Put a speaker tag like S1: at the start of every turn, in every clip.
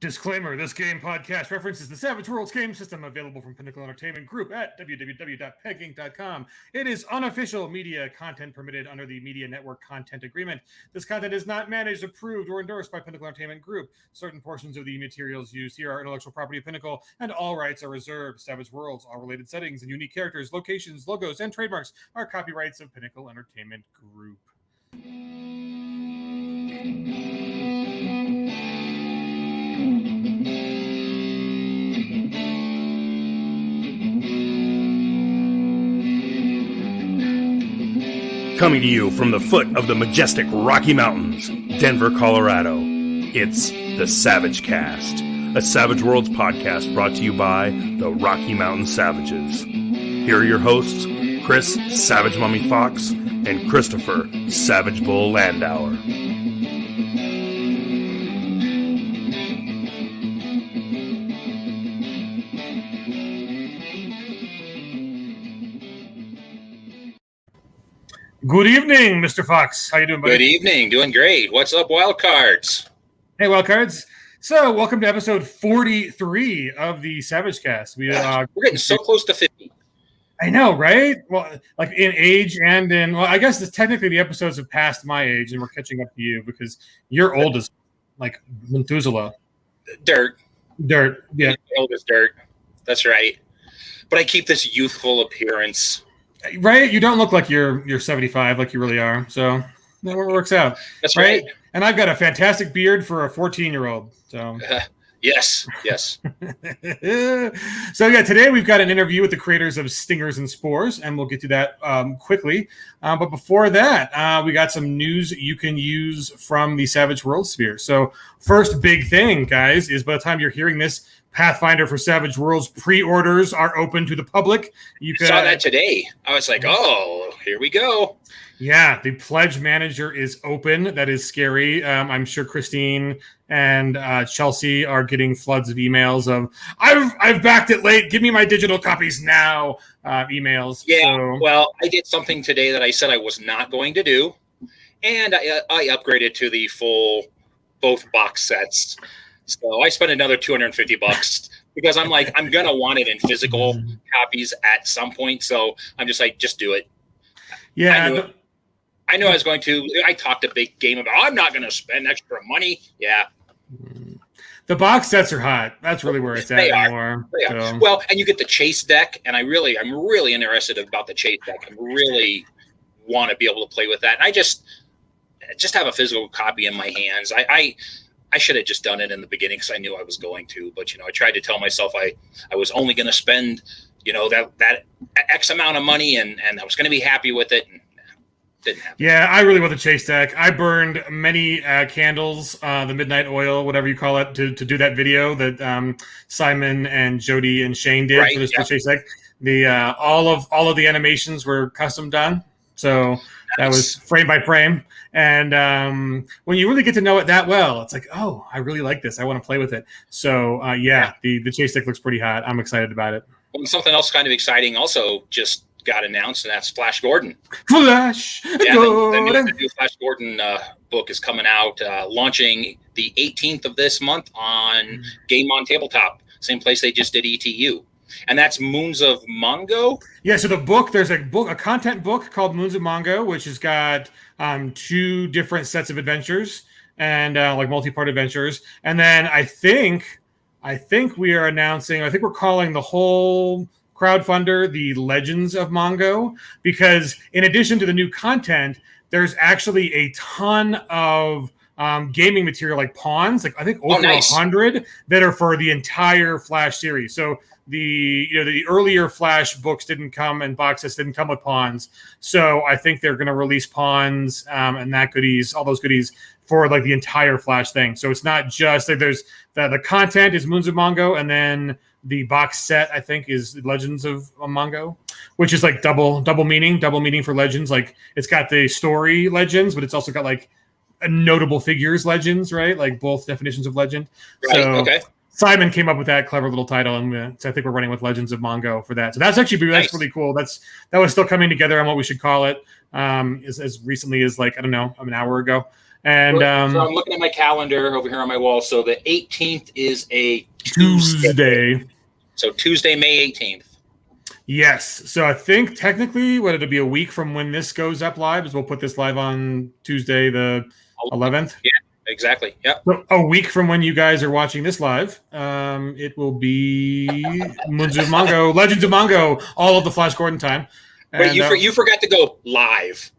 S1: Disclaimer, this game podcast references the Savage Worlds game system available from Pinnacle Entertainment Group at www.peginc.com. It is unofficial media content permitted under the Media Network Content Agreement. This content is not managed, approved, or endorsed by Pinnacle Entertainment Group. Certain portions of the materials used here are intellectual property of Pinnacle, and all rights are reserved. Savage Worlds, all related settings and unique characters, locations, logos, and trademarks are copyrights of Pinnacle Entertainment Group.
S2: Coming to you from the foot of the majestic Rocky Mountains, Denver, Colorado, it's the SavageCast, a Savage Worlds podcast brought to you by the Rocky Mountain Savages. Here are your hosts, Chris Savage Mummy Fox and Christopher Savage Bull Landauer.
S1: Good evening, Mr. Fox. How you doing, buddy?
S3: Good evening. Doing great. What's up, Wildcards?
S1: Hey, Wildcards. So, welcome to episode 43 of the SavageCast.
S3: We're getting so close to 50.
S1: I know, right? Well, like in age and in... Well, I guess technically the episodes have passed my age, and we're catching up to you because you're old as, like, Methuselah.
S3: Dirt,
S1: yeah.
S3: Old as dirt. That's right. But I keep this youthful appearance.
S1: Right? You don't look like you're 75 like you really are. So that works out.
S3: That's right.
S1: And I've got a fantastic beard for a 14-year-old. So
S3: yes.
S1: So yeah, today we've got an interview with the creators of Stingers and Spores, and we'll get to that quickly. But before that, we got some news you can use from the Savage World sphere. So first big thing, guys, is by the time you're hearing this, Pathfinder for Savage Worlds pre-orders are open to the public. You
S3: saw that today. I was like, oh, here we go.
S1: Yeah, the pledge manager is open. That is scary. I'm sure Christine and Chelsea are getting floods of emails of I've backed it late. Give me my digital copies now. Emails.
S3: Yeah. So. Well, I did something today that I said I was not going to do, and I upgraded to the full both box sets. So I spent another $250 because I'm like, I'm going to want it in physical copies at some point. So I'm just like, just do it.
S1: Yeah.
S3: I knew I was going to. I talked a big game about, I'm not going to spend extra money. Yeah.
S1: The box sets are hot. That's really where it's at anymore.
S3: So. Well, and you get the chase deck. And I'm really interested about the chase deck. I really want to be able to play with that. And I just have a physical copy in my hands. I should have just done it in the beginning because I knew I was going to, but I tried to tell myself I was only going to spend, that X amount of money and I was going to be happy with it. And didn't happen.
S1: Yeah, I really want the chase deck. I burned many candles, the midnight oil, whatever you call it, to do that video that Simon and Jody and Shane did for this chase deck. The all of the animations were custom done, so that was frame by frame. And when you really get to know it that well, it's like, oh, I really like this. I want to play with it. So, the chase deck looks pretty hot. I'm excited about it.
S3: Well, something else kind of exciting also just got announced, and that's Flash Gordon.
S1: Flash Gordon.
S3: The new Flash Gordon book is coming out, launching the 18th of this month on Game on Tabletop, same place they just did ETU. And that's Moons of Mongo.
S1: Yeah, so the book, there's a content book called Moons of Mongo, which has got 2 different sets of adventures and like multi-part adventures. And then I think we are announcing, I think we're calling the whole crowdfunder the Legends of Mongo, because in addition to the new content, there's actually a ton of gaming material like pawns, like I think over 100 that are for the entire Flash series. So the earlier Flash books didn't come and box sets didn't come with pawns. So I think they're going to release pawns and all those goodies for like the entire Flash thing. So it's not just like there's the content is Moons of Mongo, and then the box set I think is Legends of Mongo, which is like double meaning for Legends. Like it's got the story Legends, but it's also got like a notable figures Legends, right? Like both definitions of legend.
S3: Right. So, okay.
S1: Simon came up with that clever little title, and so I think we're running with Legends of Mongo for that. So that's really cool. That was still coming together on what we should call it as recently as like, I don't know, an hour ago. And
S3: so I'm looking at my calendar over here on my wall. So the 18th is a
S1: Tuesday.
S3: So Tuesday, May 18th.
S1: Yes. So I think technically what it'll be a week from when this goes up live, is we'll put this live on Tuesday the 11th.
S3: Yeah, exactly. Yep.
S1: So a week from when you guys are watching this live, it will be Moons of Mongo, Legends of Mongo, all of the Flash Gordon time.
S3: Wait, you forgot to go live.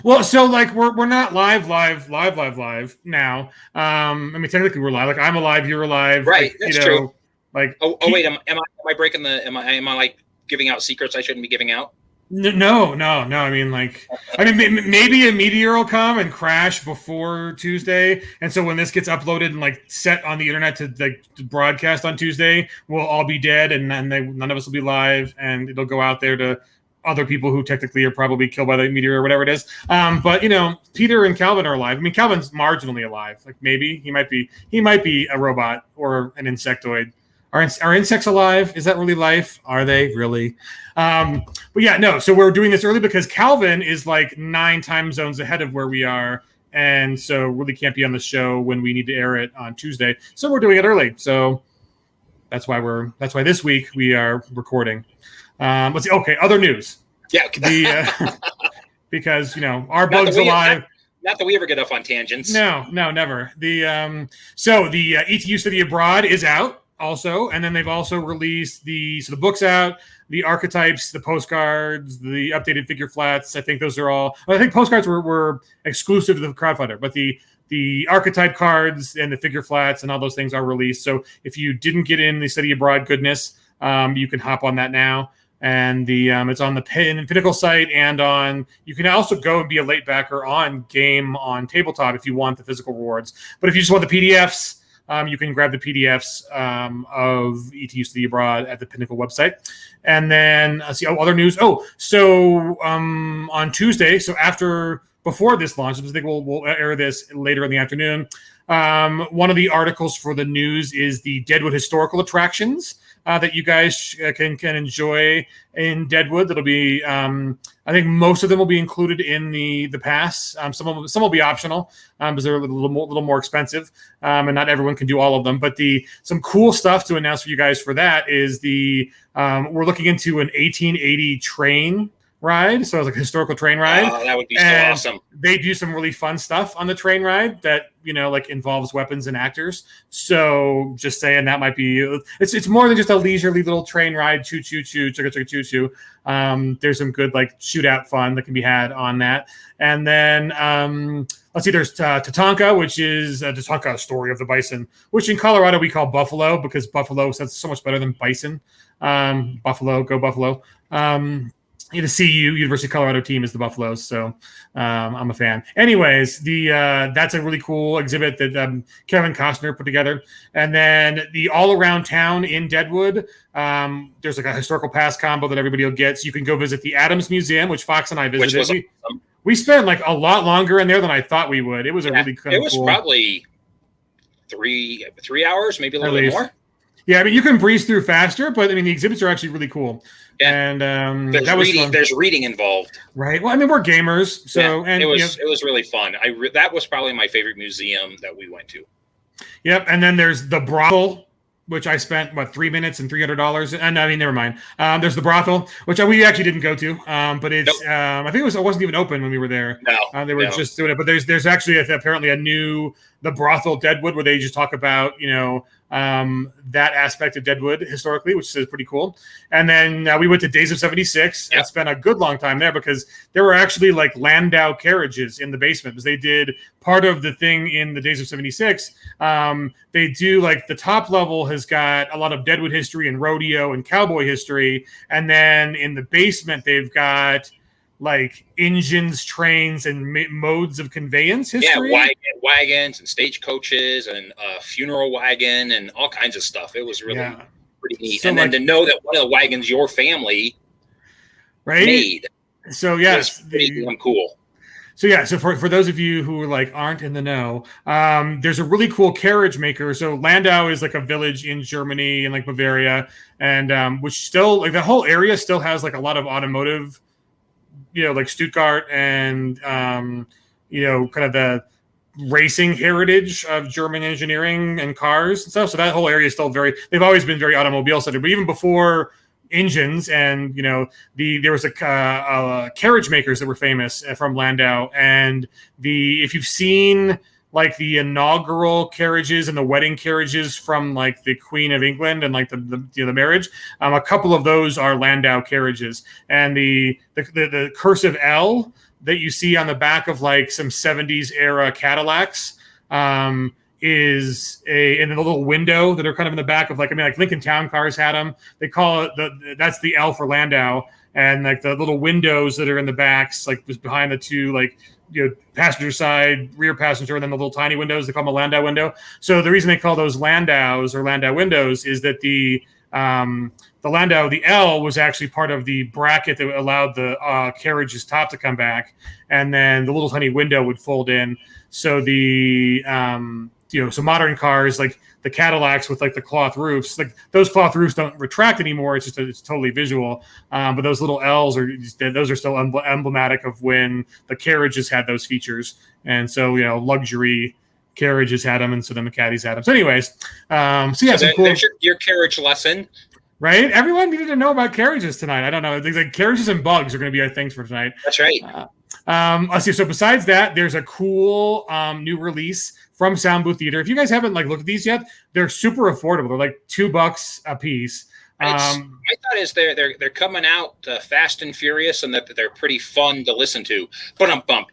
S1: Well, so like we're not live now. I mean, technically we're live. Like I'm alive, you're alive.
S3: Right.
S1: Like,
S3: that's true.
S1: Like
S3: wait, am I breaking the? Am I like giving out secrets I shouldn't be giving out?
S1: No. I mean, maybe a meteor will come and crash before Tuesday, and so when this gets uploaded and like set on the internet to broadcast on Tuesday, we'll all be dead, and then none of us will be live, and it'll go out there to other people who technically are probably killed by the meteor or whatever it is. But Peter and Calvin are alive. I mean, Calvin's marginally alive. Like maybe he might be a robot or an insectoid. Are insects alive? Is that really life? Are they really? But yeah, no. So we're doing this early because Calvin is like 9 time zones ahead of where we are, and so really can't be on the show when we need to air it on Tuesday. So we're doing it early. So that's why this week we are recording. Let's see. Okay, other news.
S3: Yeah.
S1: Because our bug's alive.
S3: Not that we ever get off on tangents.
S1: No, never. So the ETU Study Abroad is out also, and then they've also released the books out, the archetypes, the postcards, the updated figure flats. I think those are all. Well, I think postcards were exclusive to the crowdfunder, but the archetype cards and the figure flats and all those things are released. So if you didn't get in the Study Abroad goodness, you can hop on that now. And it's on the Pinnacle site, and you can also go and be a late backer on Game on Tabletop if you want the physical rewards. But if you just want the PDFs, you can grab the PDFs of ETU Study Abroad at the Pinnacle website. And then see other news. So on Tuesday, so before this launch, I think we'll air this later in the afternoon. One of the articles for the news is the Deadwood historical attractions that you guys can enjoy in Deadwood. That'll be, I think most of them will be included in the pass. Some will be optional because they're a little more expensive, and not everyone can do all of them. But some cool stuff to announce for you guys for that is we're looking into an 1880 train ride. So it's like a historical train ride.
S3: Oh, that would be so awesome.
S1: They do some really fun stuff on the train ride that, like involves weapons and actors. So just saying that might be, it's more than just a leisurely little train ride, choo choo choo, chugga chugga choo choo. There's some good like shootout fun that can be had on that. And then let's see, there's Tatanka, which is Tatanka, Story of the Bison, which in Colorado we call Buffalo because Buffalo sounds so much better than bison. Buffalo, go Buffalo. The CU, University of Colorado team is the Buffaloes, so I'm a fan. Anyways, that's a really cool exhibit that Kevin Costner put together. And then the all-around town in Deadwood, there's like a historical pass combo that everybody will get. So you can go visit the Adams Museum, which Fox and I visited. We spent like a lot longer in there than I thought we would. It was really kind of cool. It was
S3: probably 3 hours, maybe a little bit more.
S1: Yeah, I mean, you can breeze through faster, but I mean, the exhibits are actually really cool.
S3: Yeah.
S1: And
S3: there's reading involved,
S1: right? Well, I mean, we're gamers, so
S3: and it was really fun. That was probably my favorite museum that we went to.
S1: Yep, and then there's the brothel, which I spent 3 minutes and $300. And I mean, never mind. There's the brothel, which we actually didn't go to, but it's I think it wasn't even open when we were there.
S3: No,
S1: they were just doing it. But there's actually apparently the brothel Deadwood where they just talk about that aspect of Deadwood historically, which is pretty cool. And then we went to Days of 76 and spent a good long time there because there were actually like Landau carriages in the basement because they did part of the thing in the Days of 76. They do like the top level has got a lot of Deadwood history and rodeo and cowboy history. And then in the basement, they've got like engines, trains, and modes of conveyance history.
S3: Yeah, wagons and stagecoaches and funeral wagon and all kinds of stuff. It was really pretty neat. So and then to know that one of the wagons your family made.
S1: So yes,
S3: pretty cool.
S1: So yeah, so for those of you who aren't in the know, there's a really cool carriage maker. So Landau is like a village in Germany and like Bavaria, and which still like the whole area still has like a lot of automotive. Like Stuttgart and kind of racing heritage of German engineering and cars and stuff. So that whole area is still they've always been very automobile centered, but even before engines and, there was a carriage makers that were famous from Landau. And if you've seen like the inaugural carriages and the wedding carriages from like the Queen of England and like the marriage, a couple of those are Landau carriages. And the cursive L that you see on the back of like some 70s era Cadillacs is in a little window that are kind of in the back of like Lincoln Town Cars had them. They call it that's the L for Landau, and like the little windows that are in the backs, like just behind the two, like passenger side, rear passenger, and then the little tiny windows, they call them a Landau window. So the reason they call those Landaus or Landau windows is that the Landau, the L, was actually part of the bracket that allowed the carriage's top to come back, and then the little tiny window would fold in. So so modern cars like the Cadillacs with like the cloth roofs, like those cloth roofs don't retract anymore. It's totally visual. But those little L's are still emblematic of when the carriages had those features. And so, luxury carriages had them, and so then the caddies had them. So anyways,
S3: there's your carriage lesson.
S1: Right? Everyone needed to know about carriages tonight. I don't know. Things like carriages and bugs are going to be our things for tonight.
S3: That's right.
S1: Let's see. So besides that, there's a cool new release from Sound Booth Theater. If you guys haven't looked at these yet, they're super affordable. They're like $2 a piece.
S3: My thought is they're coming out fast and furious, and that they're pretty fun to listen to. Bump.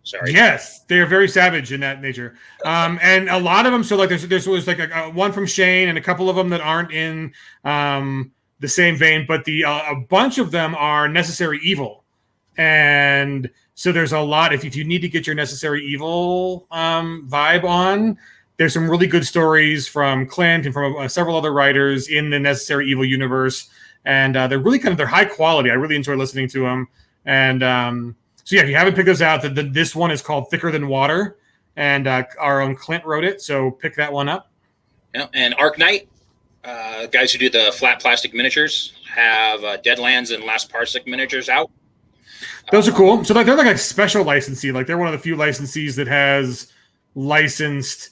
S3: Sorry.
S1: Yes, they are very savage in that nature. And a lot of them. So like there's was like a one from Shane, and a couple of them that aren't in the same vein, but a bunch of them are Necessary Evil. And so there's a lot. If you need to get your Necessary Evil vibe on, there's some really good stories from Clint and from several other writers in the Necessary Evil universe, and they're really they're high quality. I really enjoy listening to them. And so yeah, if you haven't picked those out, this one is called Thicker Than Water, and our own Clint wrote it. So pick that one up.
S3: Yeah, and Arc Knight, guys who do the flat plastic miniatures, have Deadlands and Last Parsec miniatures out.
S1: Those are cool. So they're like a special licensee. Like they're one of the few licensees that has licensed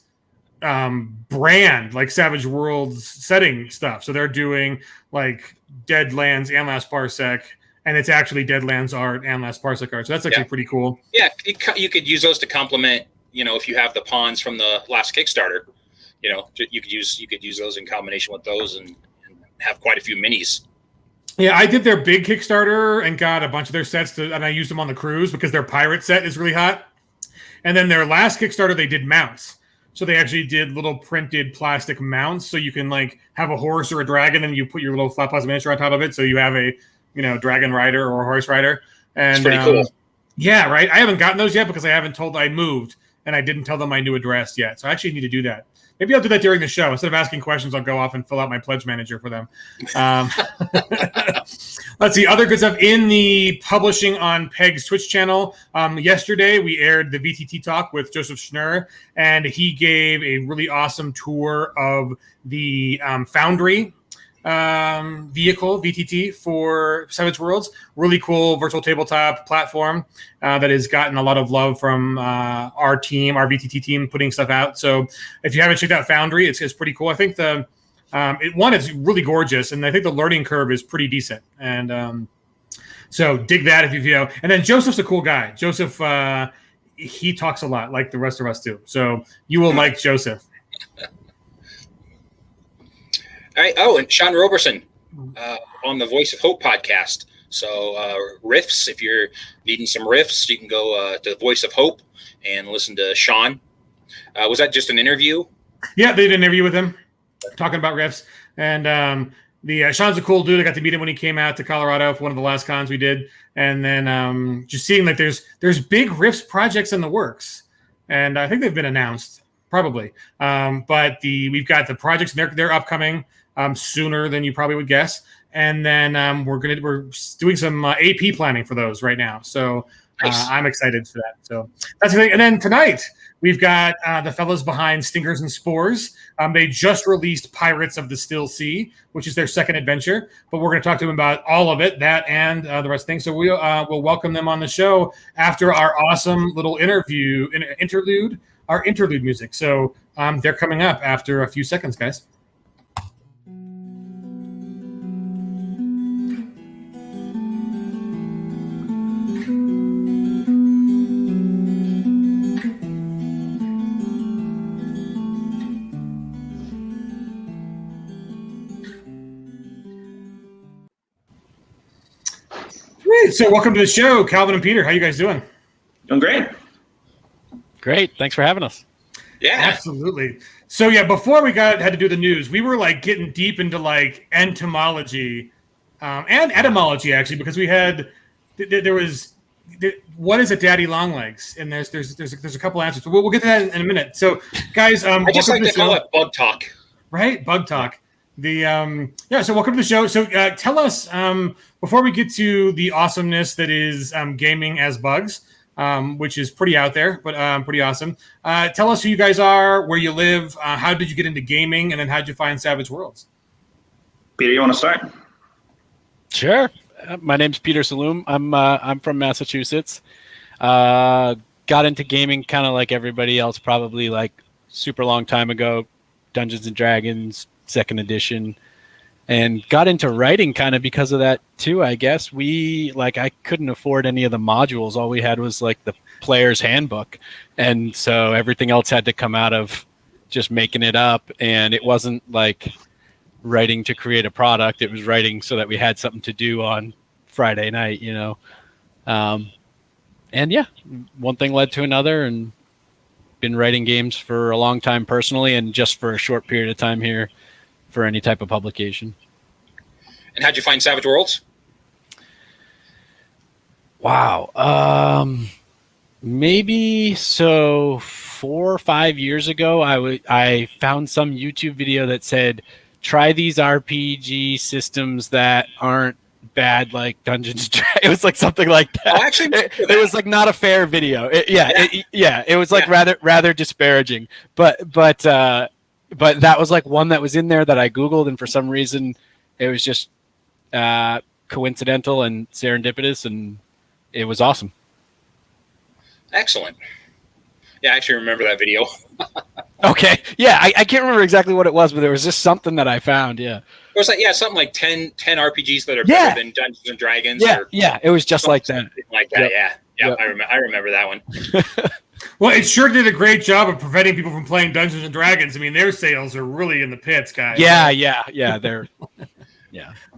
S1: brand, like Savage Worlds setting stuff. So they're doing like Deadlands and Last Parsec, and it's actually Deadlands art and Last Parsec art. So that's actually pretty cool.
S3: Yeah, you could use those to complement. If you have the pawns from the last Kickstarter, you could use those in combination with those and have quite a few minis.
S1: Yeah, I did their big Kickstarter and got a bunch of their sets, and I used them on the cruise because their pirate set is really hot. And then their last Kickstarter, they did mounts. So they actually did little printed plastic mounts, so you can like have a horse or a dragon, and you put your little flat plastic miniature on top of it, so you have a dragon rider or a horse rider. And
S3: it's pretty cool.
S1: Yeah, right. I haven't gotten those yet because I moved, and I didn't tell them my new address yet. So I actually need to do that. Maybe I'll do that during the show. Instead of asking questions, I'll go off and fill out my pledge manager for them. Let's see. Other good stuff in the publishing on Peg's Twitch channel. Yesterday, we aired the VTT talk with Joseph Schnurr, and he gave a really awesome tour of the Foundry vehicle, VTT, for Savage Worlds. Really cool virtual tabletop platform that has gotten a lot of love from our team, our VTT team, putting stuff out. So if you haven't checked out Foundry, it's pretty cool. I think it's really gorgeous, and I think the learning curve is pretty decent. And so dig that if you And then Joseph's a cool guy. Joseph, he talks a lot like the rest of us do. So you will like Joseph.
S3: All right. Oh, and Sean Roberson on the Voice of Hope podcast. So riffs, if you're needing some riffs, you can go to the Voice of Hope and listen to Sean. Was that just an interview?
S1: Yeah, they did an interview with him talking about riffs. And Sean's a cool dude. I got to meet him when he came out to Colorado for one of the last cons we did. And then just seeing like there's big riffs projects in the works. And I think they've been announced, probably. But we've got the projects, they're upcoming. Sooner than you probably would guess, and then we're doing some AP planning for those right now. So nice. I'm excited for that. So that's the thing. And then tonight we've got the fellows behind Stingers and Spores. They just released Pirates of the Still Sea, which is their second adventure. But we're going to talk to them about all of it, that and the rest of things. So we'll welcome them on the show after our awesome little interlude music. So they're coming up after a few seconds, guys. So welcome to the show, Calvin and Peter. How you guys doing?
S4: Doing great.
S5: Great. Thanks for having us.
S3: Yeah,
S1: absolutely. So yeah, before we had to do the news, we were like getting deep into like entomology and etymology actually, because we had what is a daddy long legs? And there's a couple answers. So we'll get to that in a minute. So guys,
S3: I just like to call it bug talk.
S1: Right, bug talk. So welcome to the show. So tell us before we get to the awesomeness that is gaming as bugs, which is pretty out there, but pretty awesome. Tell us who you guys are, where you live, how did you get into gaming, and then how did you find Savage Worlds?
S4: Peter, you want to start?
S5: Sure. My name's Peter Saloom. I'm from Massachusetts. Got into gaming kind of like everybody else, probably like super long time ago. Dungeons and Dragons, 2nd edition, and got into writing kind of because of that too, I guess. I couldn't afford any of the modules. All we had was like the player's handbook. And so everything else had to come out of just making it up. And it wasn't like writing to create a product. It was writing so that we had something to do on Friday night, and yeah, one thing led to another, and been writing games for a long time personally, and just for a short period of time here for any type of publication.
S3: And how'd you find Savage Worlds?
S5: Wow. Maybe so 4 or 5 years ago, I found some YouTube video that said, try these RPG systems that aren't bad, like Dungeons. It was like something like that.
S3: Oh, actually,
S5: it was like not a fair video. It was like rather disparaging, but that was like one that was in there that I Googled, and for some reason it was just coincidental and serendipitous, and it was awesome.
S3: Excellent. Yeah, I actually remember that video.
S5: Okay. Yeah, I can't remember exactly what it was, but there was just something that I found. Yeah.
S3: It was like, something like 10 RPGs that are better than Dungeons and Dragons.
S5: Yeah, it was just like that.
S3: Like that,
S5: Yep.
S3: Yep. I remember that one.
S1: Well, it sure did a great job of preventing people from playing Dungeons and Dragons. I mean, their sales are really in the pits, guys.
S5: Yeah, they're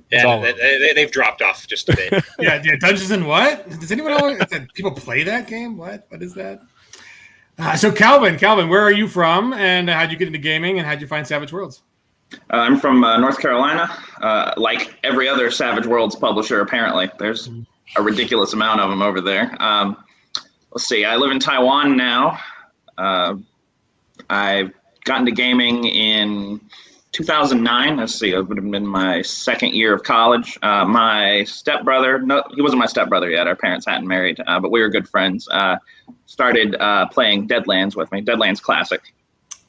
S3: they've dropped off just a bit.
S1: yeah. Dungeons and what? Does anyone know? People play that game? What is that? So Calvin, where are you from, and how'd you get into gaming, and how'd you find Savage Worlds?
S4: I'm from North Carolina. Like every other Savage Worlds publisher, apparently. There's a ridiculous amount of them over there. Let's see. I live in Taiwan now. I got into gaming in 2009. Let's see. It would have been my second year of college. My stepbrother, no, he wasn't my stepbrother yet. Our parents hadn't married, but we were good friends. Started playing Deadlands with me. Deadlands Classic.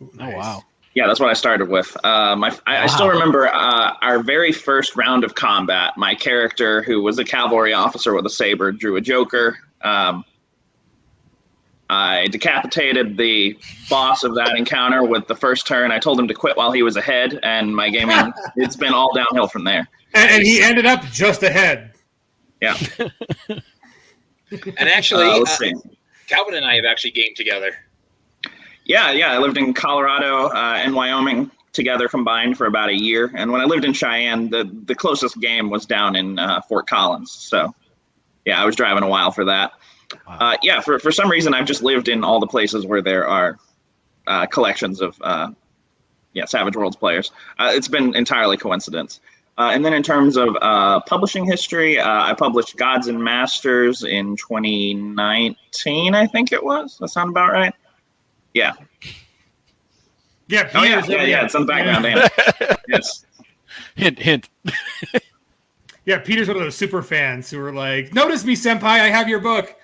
S5: Oh, wow.
S4: Yeah, that's what I started with. I still remember our very first round of combat. My character, who was a cavalry officer with a saber, drew a joker. I decapitated the boss of that encounter with the first turn. I told him to quit while he was ahead, and my gaming, it's been all downhill from there.
S1: And he ended up just ahead.
S4: Yeah.
S3: And actually,
S4: let's see.
S3: Calvin and I have actually gamed together.
S4: Yeah. I lived in Colorado and Wyoming together combined for about a year. And when I lived in Cheyenne, the closest game was down in Fort Collins. So, yeah, I was driving a while for that.
S5: Wow.
S4: For some reason, I've just lived in all the places where there are collections of Savage Worlds players. It's been entirely coincidence. And then in terms of publishing history, I published Gods and Masters in 2019, I think it was. That sound about right? Yeah.
S1: Yeah.
S4: It's in the background. Yeah. Yes.
S5: Hint.
S1: Yeah, Peter's one of those super fans who are like, "Notice me, senpai, I have your book."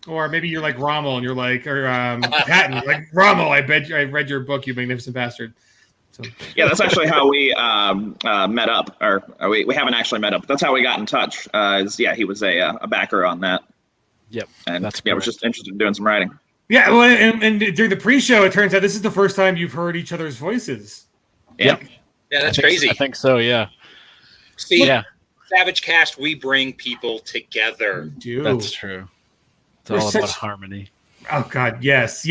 S1: Or maybe you're like Rommel and you're like, or Patton, like Rommel. I read your book, You Magnificent Bastard. So.
S4: Yeah, that's actually how we met up, or we haven't actually met up. But that's how we got in touch. He was a backer on that.
S5: Yep,
S4: and
S5: that's
S4: was just interested in doing some writing.
S1: Yeah, well, and during the pre-show, it turns out this is the first time you've heard each other's voices.
S4: Yeah,
S3: yeah, that's crazy.
S5: I think so. Yeah.
S3: See, SavageCast, we bring people together.
S5: That's true. It's all about harmony.
S1: Oh God, yes.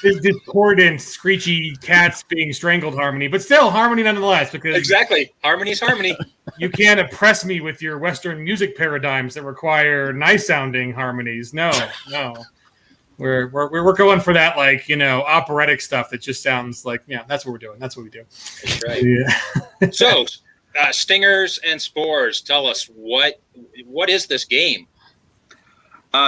S1: This discordant, screechy cats being strangled harmony, but still harmony nonetheless. Because
S3: exactly, harmony's harmony.
S1: You can't oppress me with your Western music paradigms that require nice-sounding harmonies. No. We're going for that, like, operatic stuff that just sounds like, that's what we're doing. That's what we do.
S3: That's right. Yeah. So, Stingers and Spores, tell us what is this game?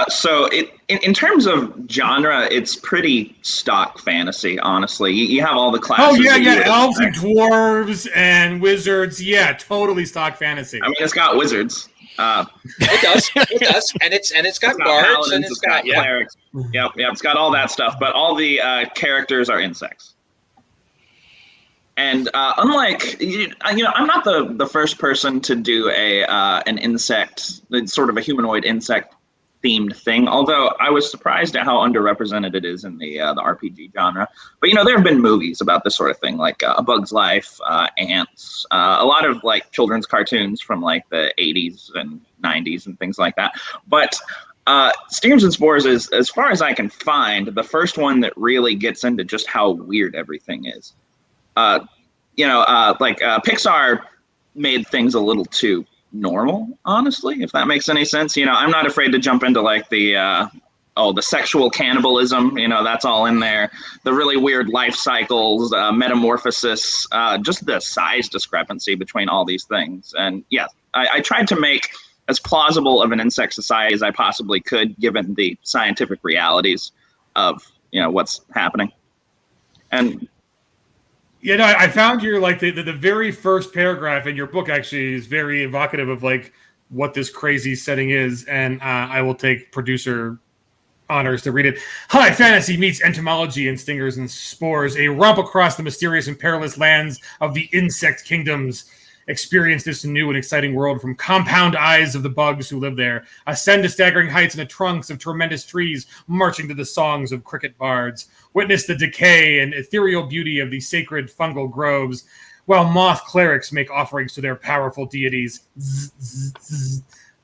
S4: So in terms of genre, it's pretty stock fantasy, honestly. You have all the classes.
S1: Oh, yeah, elves and dwarves and wizards. Yeah, totally stock fantasy.
S4: I mean, it's got wizards.
S3: It does. And it's got bards and it's got
S4: clerics. Yep, it's got all that stuff, but all the characters are insects. And unlike, I'm not the first person to do an insect, sort of a humanoid insect themed thing, although I was surprised at how underrepresented it is in the RPG genre. But there have been movies about this sort of thing, like A Bug's Life, Ants, a lot of like children's cartoons from like the 80s and 90s and things like that. But Stingers and Spores is, as far as I can find, the first one that really gets into just how weird everything is. Pixar made things a little too normal, honestly, if that makes any sense. I'm not afraid to jump into like the sexual cannibalism, that's all in there. The really weird life cycles, metamorphosis, just the size discrepancy between all these things. And yeah, I tried to make as plausible of an insect society as I possibly could, given the scientific realities of, what's happening. And
S1: I found your like the very first paragraph in your book actually is very evocative of like what this crazy setting is, and I will take producer honors to read it. High fantasy meets entomology in Stingers and Spores, a romp across the mysterious and perilous lands of the insect kingdoms. Experience this new and exciting world from compound eyes of the bugs who live there. Ascend to staggering heights in the trunks of tremendous trees, marching to the songs of cricket bards. Witness the decay and ethereal beauty of the sacred fungal groves, while moth clerics make offerings to their powerful deities.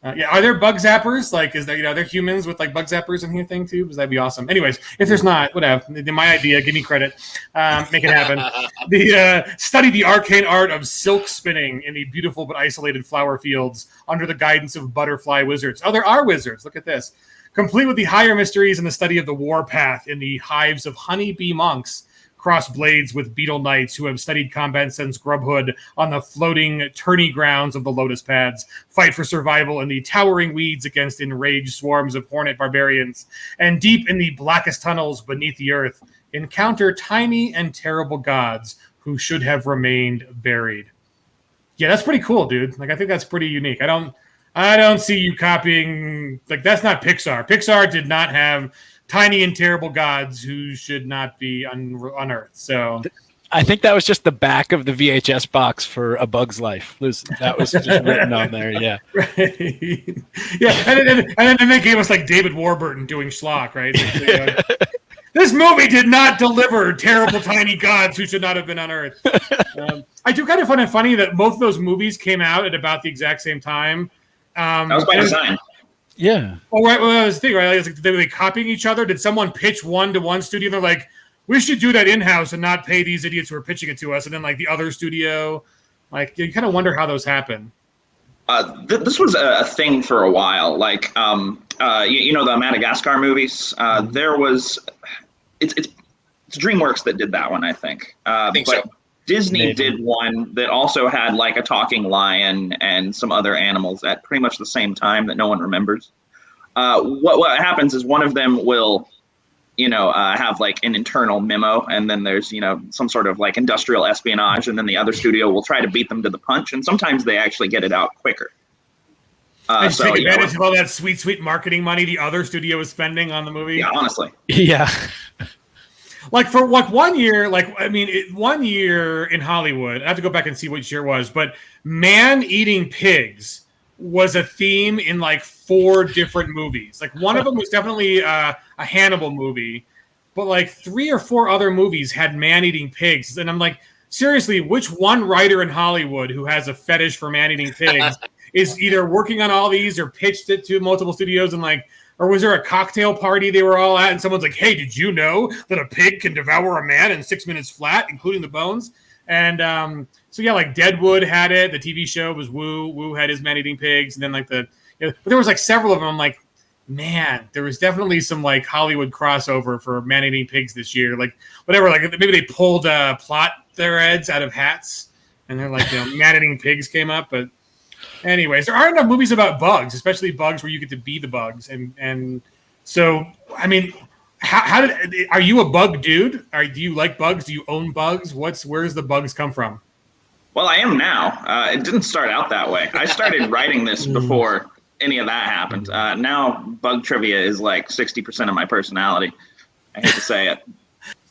S1: Are there bug zappers? Like, is there, are there humans with like bug zappers in here thing too? Because that'd be awesome. Anyways, if there's not, whatever. My idea, give me credit. Make it happen. Study the arcane art of silk spinning in the beautiful but isolated flower fields under the guidance of butterfly wizards. Oh, there are wizards. Look at this. Complete with the higher mysteries and the study of the war path in the hives of honeybee monks. Cross blades with beetle knights who have studied combat since grubhood on the floating tourney grounds of the lotus pads. Fight for survival in the towering weeds against enraged swarms of hornet barbarians. And deep in the blackest tunnels beneath the earth, encounter tiny and terrible gods who should have remained buried. Yeah, that's pretty cool, dude. Like, I think that's pretty unique. I don't see you copying, like, that's not Pixar. Pixar did not have tiny and terrible gods who should not be unearthed. So
S5: I think that was just the back of the VHS box for A Bug's Life. That was just written on there. Yeah.
S1: Right. Yeah. And then they gave us like David Warburton doing schlock, right? This movie did not deliver terrible tiny gods who should not have been unearthed. I do kind of find it funny that both of those movies came out at about the exact same time.
S4: That was by design.
S5: Yeah.
S1: Oh, right. Well, that was the thing, right? Like, were they copying each other? Did someone pitch one to one studio? And they're like, we should do that in-house and not pay these idiots who are pitching it to us. And then, like, the other studio, like, you kind of wonder how those happen.
S4: This was a thing for a while. Like, the Madagascar movies. There was, it's DreamWorks that did that one, I think.
S3: I think so.
S4: Disney did one that also had like a talking lion and some other animals at pretty much the same time that no one remembers. What happens is one of them will, have like an internal memo, and then there's, some sort of like industrial espionage, and then the other studio will try to beat them to the punch, and sometimes they actually get it out quicker.
S1: And
S4: So,
S1: take
S4: yeah,
S1: advantage of all that sweet marketing money the other studio was spending on the movie.
S4: yeah, honestly.
S5: Yeah.
S1: Like for like 1 year, like I mean, 1 year in Hollywood. I have to go back and see which year it was, but man-eating pigs was a theme in like 4 different movies. Like one of them was definitely a Hannibal movie, but like 3 or 4 other movies had man-eating pigs. And I'm like, seriously, which one writer in Hollywood who has a fetish for man-eating pigs is either working on all these or pitched it to multiple studios and like, or was there a cocktail party they were all at and someone's like, hey, did you know that a pig can devour a man in 6 minutes flat, including the bones? And so yeah, like Deadwood had it. The TV show was Woo had his man-eating pigs. And then like but there was like several of them. I'm like, man, there was definitely some like Hollywood crossover for man-eating pigs this year. Like whatever, like maybe they pulled plot threads out of hats and they're like, man-eating pigs came up. But anyways, there aren't enough movies about bugs, especially bugs where you get to be the bugs. And so, I mean, are you a bug dude? Do you like bugs? Do you own bugs? Where's the bugs come from?
S4: Well, I am now. It didn't start out that way. I started writing this before any of that happened. Now, bug trivia is like 60% of my personality. I hate to say it.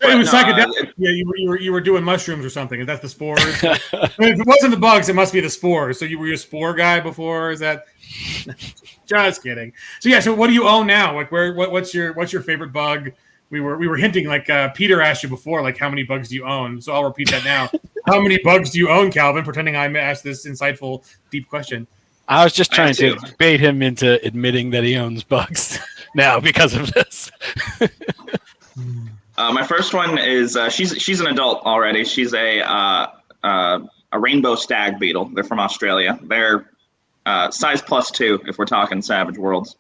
S1: But it was psychedelic. Yeah, you were doing mushrooms or something. Is that the spores? If it wasn't the bugs, it must be the spores. So you were a spore guy before? Is that? Just kidding. So yeah. So what do you own now? Like what's your favorite bug? We were hinting like Peter asked you before, like how many bugs do you own? So I'll repeat that now. How many bugs do you own, Calvin? Pretending I asked this insightful, deep question.
S5: I was just trying to bait him into admitting that he owns bugs now because of this.
S4: My first one is she's an adult already. She's a rainbow stag beetle. They're from Australia. They're size +2 if we're talking Savage Worlds.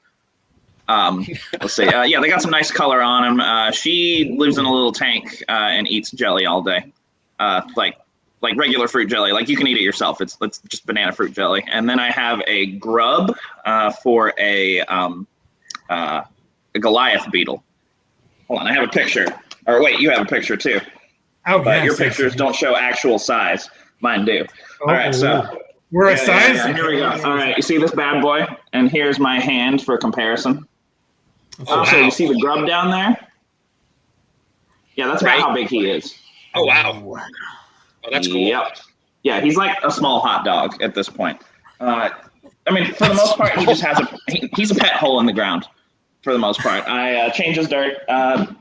S4: Let's see. Yeah, they got some nice color on them. She lives in a little tank and eats jelly all day, like regular fruit jelly. Like you can eat it yourself. It's just banana fruit jelly. And then I have a grub for a Goliath beetle. Hold on, I have a picture. Or wait, you have a picture too.
S1: Oh,
S4: but your pictures don't show actual size. Mine do. All right, so
S1: we're a size.
S4: Yeah, here we go. All right, you see this bad boy, and here's my hand for comparison.
S3: Oh,
S4: So
S3: wow.
S4: you see the grub down there? Yeah, that's about how big he is.
S3: Oh, wow. Oh, that's cool.
S4: Yep. Yeah, he's like a small hot dog at this point. I mean, for the most part, he just has he's a pet hole in the ground. For the most part, I change his dirt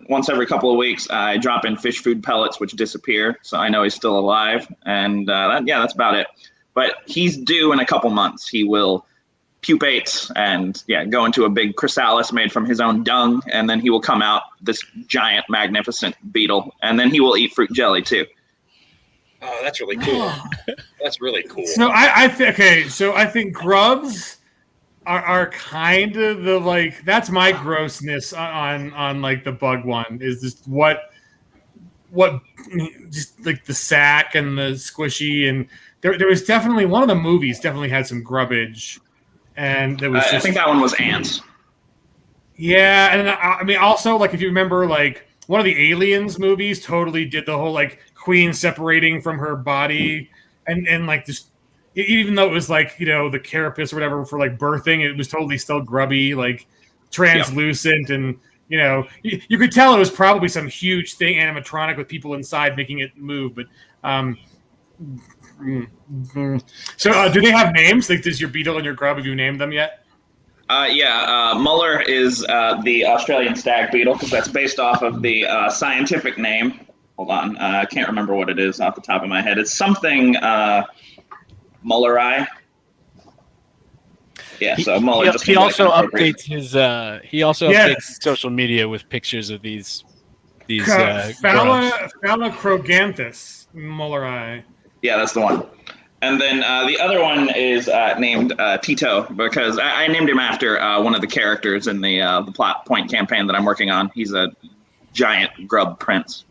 S4: once every couple of weeks. I drop in fish food pellets, which disappear, so I know he's still alive. And that's about it. But he's due in a couple months. He will pupate and go into a big chrysalis made from his own dung, and then he will come out this giant, magnificent beetle, and then he will eat fruit jelly too.
S3: Oh, that's really cool. That's really cool.
S1: So I think grubs are kind of the like that's my grossness on like the bug one is just what just like the sack and the squishy and there was definitely one of the movies definitely had some grubbage and there was
S4: I think that one was ants.
S1: Yeah, and I mean also like if you remember like one of the Aliens movies totally did the whole like queen separating from her body and like just even though it was like, the carapace or whatever for like birthing, it was totally still grubby, like translucent. Yep. And, you could tell it was probably some huge thing animatronic with people inside making it move. But so do they have names? Like, does your beetle and your grub, have you named them yet?
S4: Muller is the Australian stag beetle because that's based off of the scientific name. Hold on. I can't remember what it is off the top of my head. It's something... Mulleri. Yeah, so Muller
S5: he also updates his updates social media with pictures of these
S1: Phalacroganthus Mulleri.
S4: Yeah, that's the one. And then the other one is named Tito because I named him after one of the characters in the plot point campaign that I'm working on. He's a giant grub prince.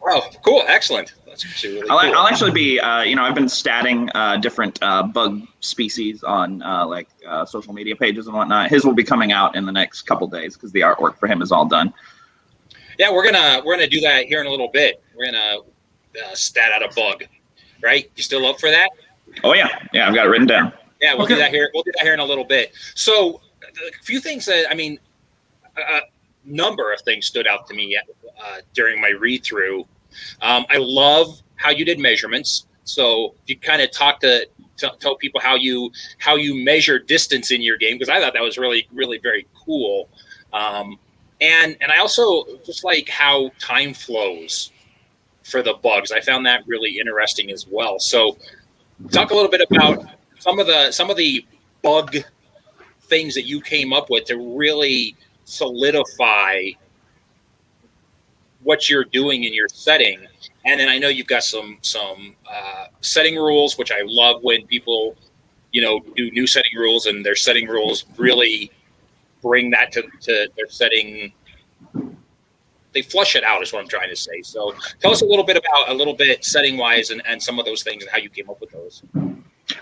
S3: Oh, cool! Excellent. That's actually really cool.
S4: I'll actually be, I've been statting different bug species on social media pages and whatnot. His will be coming out in the next couple days because the artwork for him is all done.
S3: Yeah, we're gonna do that here in a little bit. We're gonna stat out a bug, right? You still up for that?
S4: Oh yeah, I've got it written down.
S3: Yeah, we'll do that here. We'll do that here in a little bit. So, a few things that a number of things stood out to me during my read through. I love how you did measurements. So you kind of tell people how you measure distance in your game, because I thought that was really, really very cool. And I also just like how time flows for the bugs. I found that really interesting as well. So talk a little bit about some of the bug things that you came up with to really solidify what you're doing in your setting. And then I know you've got some setting rules, which I love when people, do new setting rules, and their setting rules really bring that to their setting. They flush it out is what I'm trying to say. So tell us a little bit setting wise and some of those things and how you came up with those.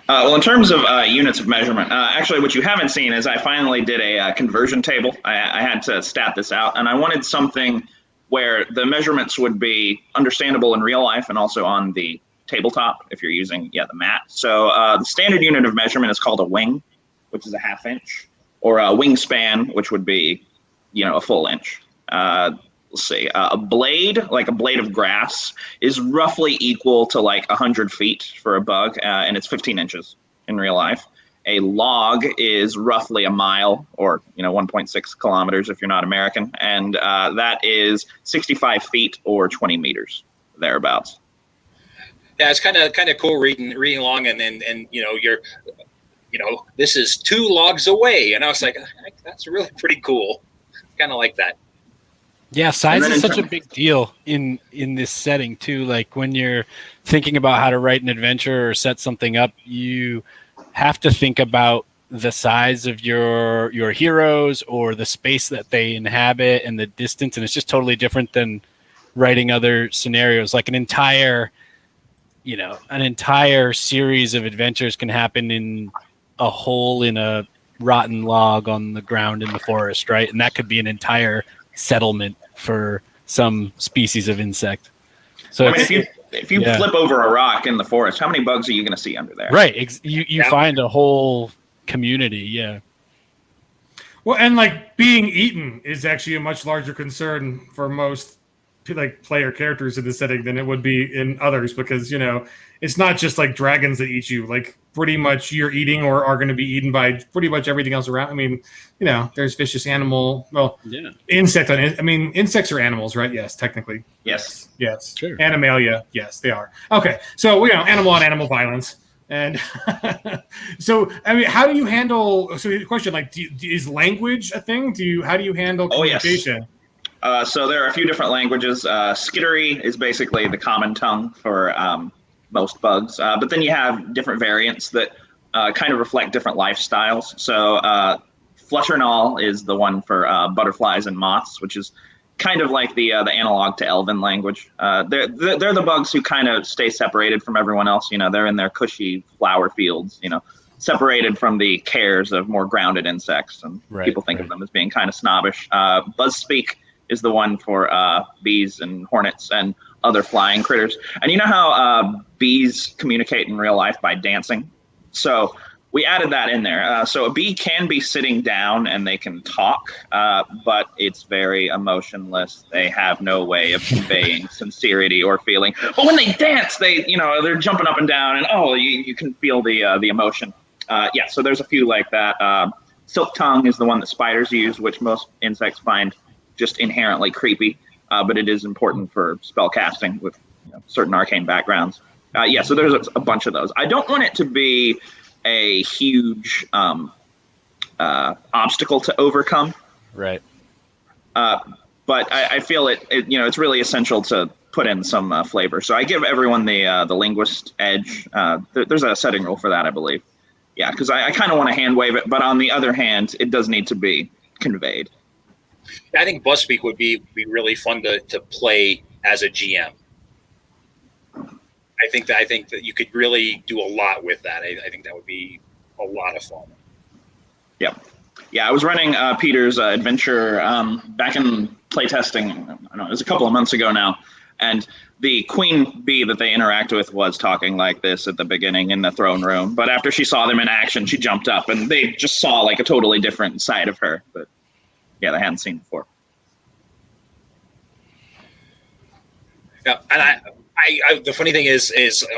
S4: Well, in terms of units of measurement, actually what you haven't seen is I finally did a conversion table. I had to stat this out, and I wanted something where the measurements would be understandable in real life and also on the tabletop if you're using the mat. So the standard unit of measurement is called a wing, which is a 1/2 inch, or a wingspan, which would be a full inch. Let's see, a blade, like a blade of grass, is roughly equal to like 100 feet for a bug, and it's 15 inches in real life. A log is roughly a mile, or 1.6 kilometers if you're not American, and that is 65 feet or 20 meters thereabouts.
S3: Yeah, it's kind of cool reading along, and you're this is 2 logs away, and I was like, that's really pretty cool. Kind of like that.
S5: Yeah, size is such a big deal in this setting too. Like when you're thinking about how to write an adventure or set something up, you have to think about the size of your heroes or the space that they inhabit and the distance, and it's just totally different than writing other scenarios. Like an entire series of adventures can happen in a hole in a rotten log on the ground in the forest, right? And that could be an entire settlement for some species of insect. So
S4: if you flip over a rock in the forest, how many bugs are you going to see under there?
S5: Right. You find a whole community. Yeah.
S1: Well, and like being eaten is actually a much larger concern for most player characters in this setting than it would be in others, because it's not just like dragons that eat you. Like pretty much you're eating or are going to be eaten by pretty much everything else around. I mean, there's vicious animal. Well, insects are animals, right? Yes, technically.
S4: Yes.
S1: Sure. Animalia, yes, they are. Okay, so animal on animal violence, and so how do you handle? So the question, is language a thing? How do you handle communication?
S4: Oh, yes. So there are a few different languages. Skittery is basically the common tongue for most bugs, but then you have different variants that kind of reflect different lifestyles. So Flutter and All is the one for butterflies and moths, which is kind of like the analog to Elven language. They're the bugs who kind of stay separated from everyone else. They're in their cushy flower fields, separated from the cares of more grounded insects, and people think of them as being kind of snobbish. Buzzspeak is the one for bees and hornets and other flying critters. And you know how bees communicate in real life by dancing? So we added that in there. So a bee can be sitting down and they can talk, but it's very emotionless. They have no way of conveying sincerity or feeling. But when they dance, they're jumping up and down, and you can feel the emotion. So there's a few like that. Silk tongue is the one that spiders use, which most insects find just inherently creepy, but it is important for spell casting with certain arcane backgrounds. So there's a bunch of those. I don't want it to be a huge obstacle to overcome.
S5: Right.
S4: But I feel it's really essential to put in some flavor. So I give everyone the linguist edge. There's a setting rule for that, I believe. Yeah, because I kind of want to hand wave it, but on the other hand, it does need to be conveyed.
S3: I think Buzzspeak would be really fun to play as a GM. I think that you could really do a lot with that. I think that would be a lot of fun.
S4: Yeah. I was running Peter's adventure back in playtesting. I don't know, it was a couple of months ago now, And the queen bee that they interact with was talking like this at the beginning in the throne room. But after she saw them in action, she jumped up, and they just saw like a totally different side of her. But yeah, they hadn't seen before.
S3: Yeah, and I the funny thing is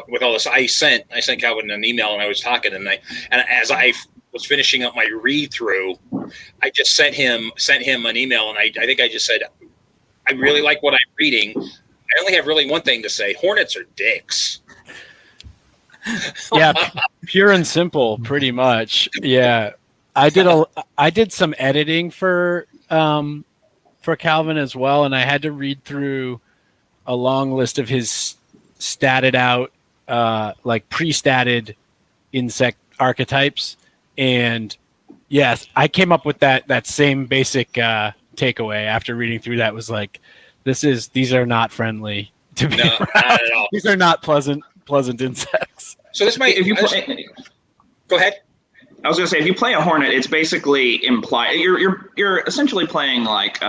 S3: with all this, I sent Calvin an email, and I was talking, and as I was finishing up my read through, I just sent him an email, and I think I just said, I really like what I'm reading. I only have really one thing to say: hornets are dicks.
S5: Yeah, pure and simple, pretty much. Yeah, I did some editing for Calvin as well, and I had to read through a long list of his statted out, like pre-statted insect archetypes, and yes, I came up with that same basic takeaway after reading through that. Was like, these are not friendly to be around. Not at all. These are not pleasant insects.
S3: So this might. Go ahead.
S4: I was going to say, if you play a hornet, it's basically implied. You're essentially playing like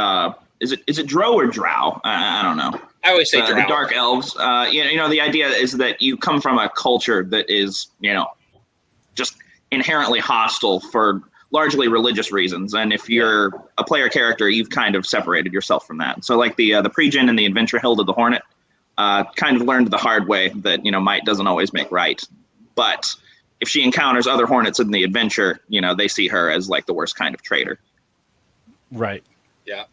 S4: is it Drow or Drow? I don't know.
S3: I always say Drow.
S4: The Dark Elves. The idea is that you come from a culture that is just inherently hostile for largely religious reasons, and if you're a player character, you've kind of separated yourself from that. So like the pre-gen and the adventure Hilda the Hornet kind of learned the hard way that might doesn't always make right. But if she encounters other hornets in the adventure, they see her as like the worst kind of traitor.
S5: Right.
S3: Yeah.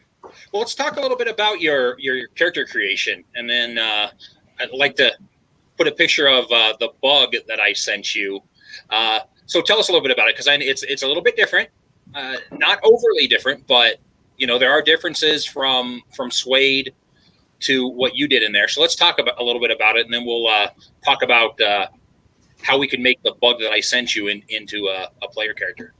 S3: Well, let's talk a little bit about your character creation, and then I'd like to put a picture of the bug that I sent you. So tell us a little bit about it, because it's a little bit different, not overly different, but there are differences from Suede to what you did in there. So let's talk about a little bit about it, and then we'll talk about how we can make the bug that I sent you into a player character.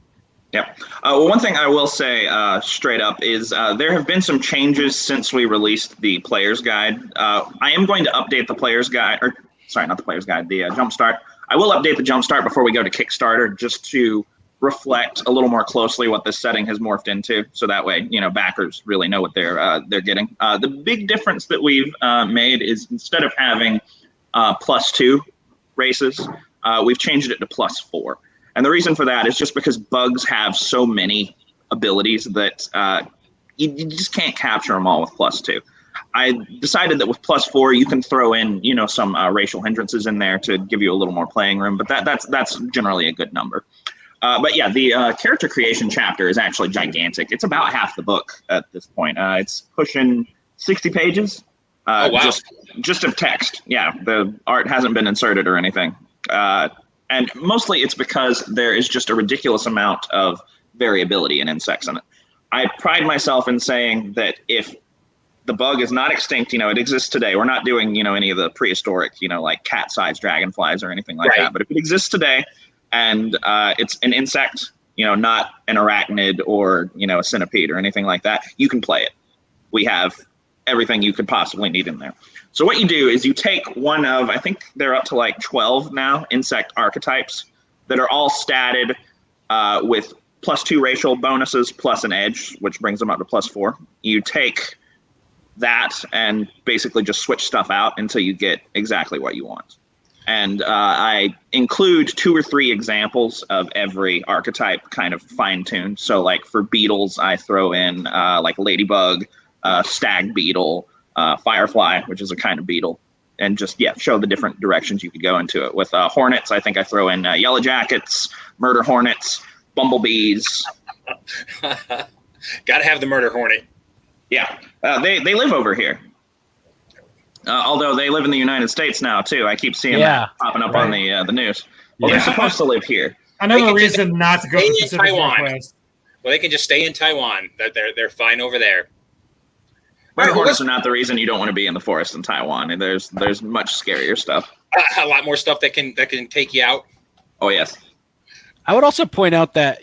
S4: Yeah. Well, one thing I will say straight up is there have been some changes since we released the player's guide. I am going to update the player's guide, or sorry, not the player's guide, the Jumpstart. I will update the Jumpstart before we go to Kickstarter, just to reflect a little more closely what this setting has morphed into, so that way backers really know what they're getting. The big difference that we've made is, instead of having +2 races, we've changed it to +4. And the reason for that is just because bugs have so many abilities that you just can't capture them all with +2. I decided that with +4, you can throw in, some racial hindrances in there to give you a little more playing room, but that's generally a good number. But yeah, the character creation chapter is actually gigantic. It's about half the book at this point. It's pushing 60 pages.
S3: Oh, wow.
S4: Just of text. Yeah, the art hasn't been inserted or anything. And mostly it's because there is just a ridiculous amount of variability in insects in it. I pride myself in saying that if the bug is not extinct, it exists today. We're not doing, any of the prehistoric, like cat-sized dragonflies or anything like that. But if it exists today and it's an insect, not an arachnid or, a centipede or anything like that, you can play it. We have everything you could possibly need in there. So what you do is you take one of, I think they're up to like 12 now, insect archetypes that are all statted with +2 racial bonuses plus an edge, which brings them up to +4. You take that and basically just switch stuff out until you get exactly what you want. And I include 2 or 3 examples of every archetype kind of fine-tuned. So like for beetles, I throw in like ladybug, stag beetle, firefly, which is a kind of beetle, and just show the different directions you could go into it. With hornets, I think I throw in yellow jackets, murder hornets, bumblebees.
S3: Gotta have the murder hornet.
S4: Yeah, they live over here. Although they live in the United States now too. I keep seeing that popping up on the news. Well, they're supposed to live here.
S1: Another reason not to go to the Pacific
S3: Taiwan.
S1: Northwest.
S3: Well, they can just stay in Taiwan. They're fine over there.
S4: Murder hornets are not the reason you don't want to be in the forest in Taiwan. There's much scarier stuff.
S3: A lot more stuff that can take you out.
S4: Oh yes.
S5: I would also point out that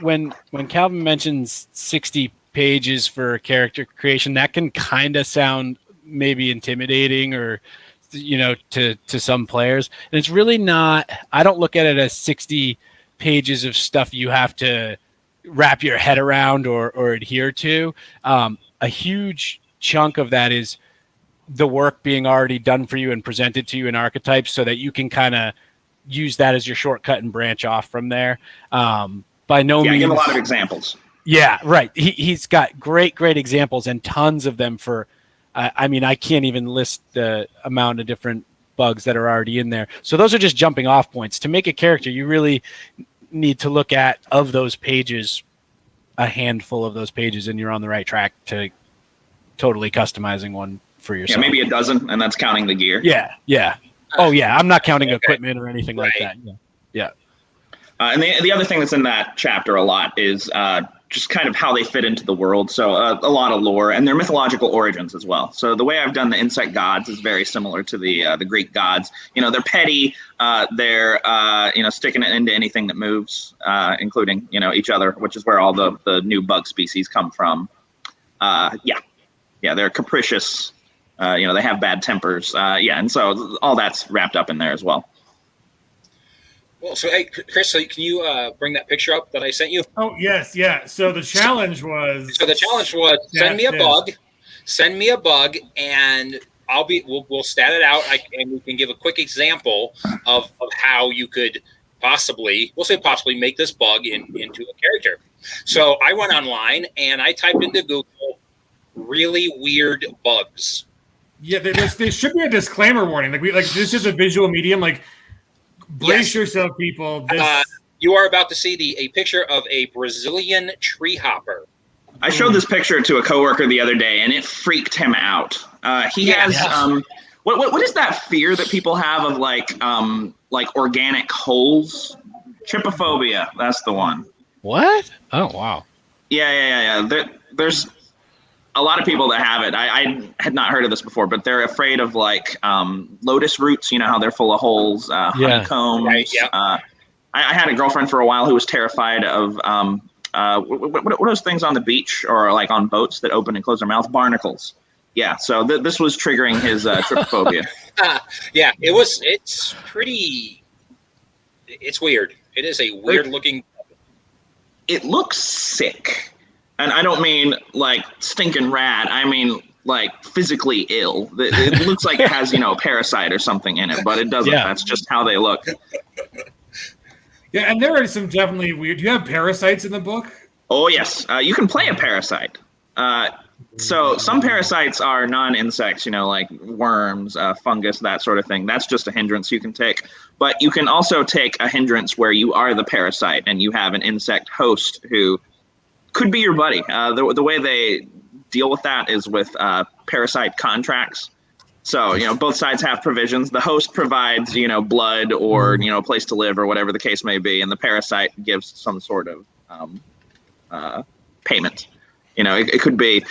S5: when Calvin mentions 60 pages for character creation, that can kind of sound maybe intimidating or to some players, and it's really not. I don't look at it as 60 pages of stuff you have to wrap your head around or adhere to. A huge chunk of that is the work being already done for you and presented to you in archetypes so that you can kind of use that as your shortcut and branch off from there. By no means.
S4: Give a lot of examples.
S5: Yeah, right. He's got great examples and tons of them for, I mean, I can't even list the amount of different bugs that are already in there. So those are just jumping off points. To make a character, you really need to look at, of those pages, a handful of those pages, and you're on the right track to totally customizing one for yourself.
S4: Yeah, maybe a dozen, and that's counting the gear.
S5: Yeah. Oh, yeah. I'm not counting equipment or anything like that. Yeah.
S4: And the other thing that's in that chapter a lot is just kind of how they fit into the world. So a lot of lore and their mythological origins as well. So the way I've done the insect gods is very similar to the Greek gods. They're petty. They're sticking it into anything that moves, including each other, which is where all the new bug species come from. They're capricious. They have bad tempers. And so all that's wrapped up in there as well.
S3: Well, so hey, Chris, so can you bring that picture up that I sent you?
S1: Oh yes, yeah. So the challenge was.
S3: Send me a bug, and we'll stat it out, and we can give a quick example of how you could possibly make this bug into a character. So I went online and I typed into Google really weird bugs.
S1: Yeah, there should be a disclaimer warning. This is a visual medium. Brace yourself, people.
S3: You are about to see a picture of a Brazilian treehopper.
S4: I showed this picture to a coworker the other day, and it freaked him out. He has what is that fear that people have of like organic holes? Trypophobia. That's the one.
S5: What? Oh wow.
S4: Yeah. There's a lot of people that have it. I had not heard of this before, but they're afraid of lotus roots. You know how they're full of holes, honeycombs.
S3: Right, yeah.
S4: I had a girlfriend for a while who was terrified of what are those things on the beach or on boats that open and close their mouth? Barnacles. Yeah. So this was triggering his trypophobia.
S3: Yeah, it's pretty. It's weird. It is a weird looking.
S4: It looks sick. And I don't mean stinking rad. I mean physically ill. It looks like it has, a parasite or something in it, but it doesn't. Yeah. That's just how they look.
S1: Yeah, and there are some definitely weird. Do you have parasites in the book?
S4: Oh, yes. You can play a parasite. So some parasites are non-insects, like worms, fungus, that sort of thing. That's just a hindrance you can take. But you can also take a hindrance where you are the parasite and you have an insect host who could be your buddy. The way they deal with that is with parasite contracts. So, both sides have provisions. The host provides, blood or, a place to live or whatever the case may be. And the parasite gives some sort of payment. It could be.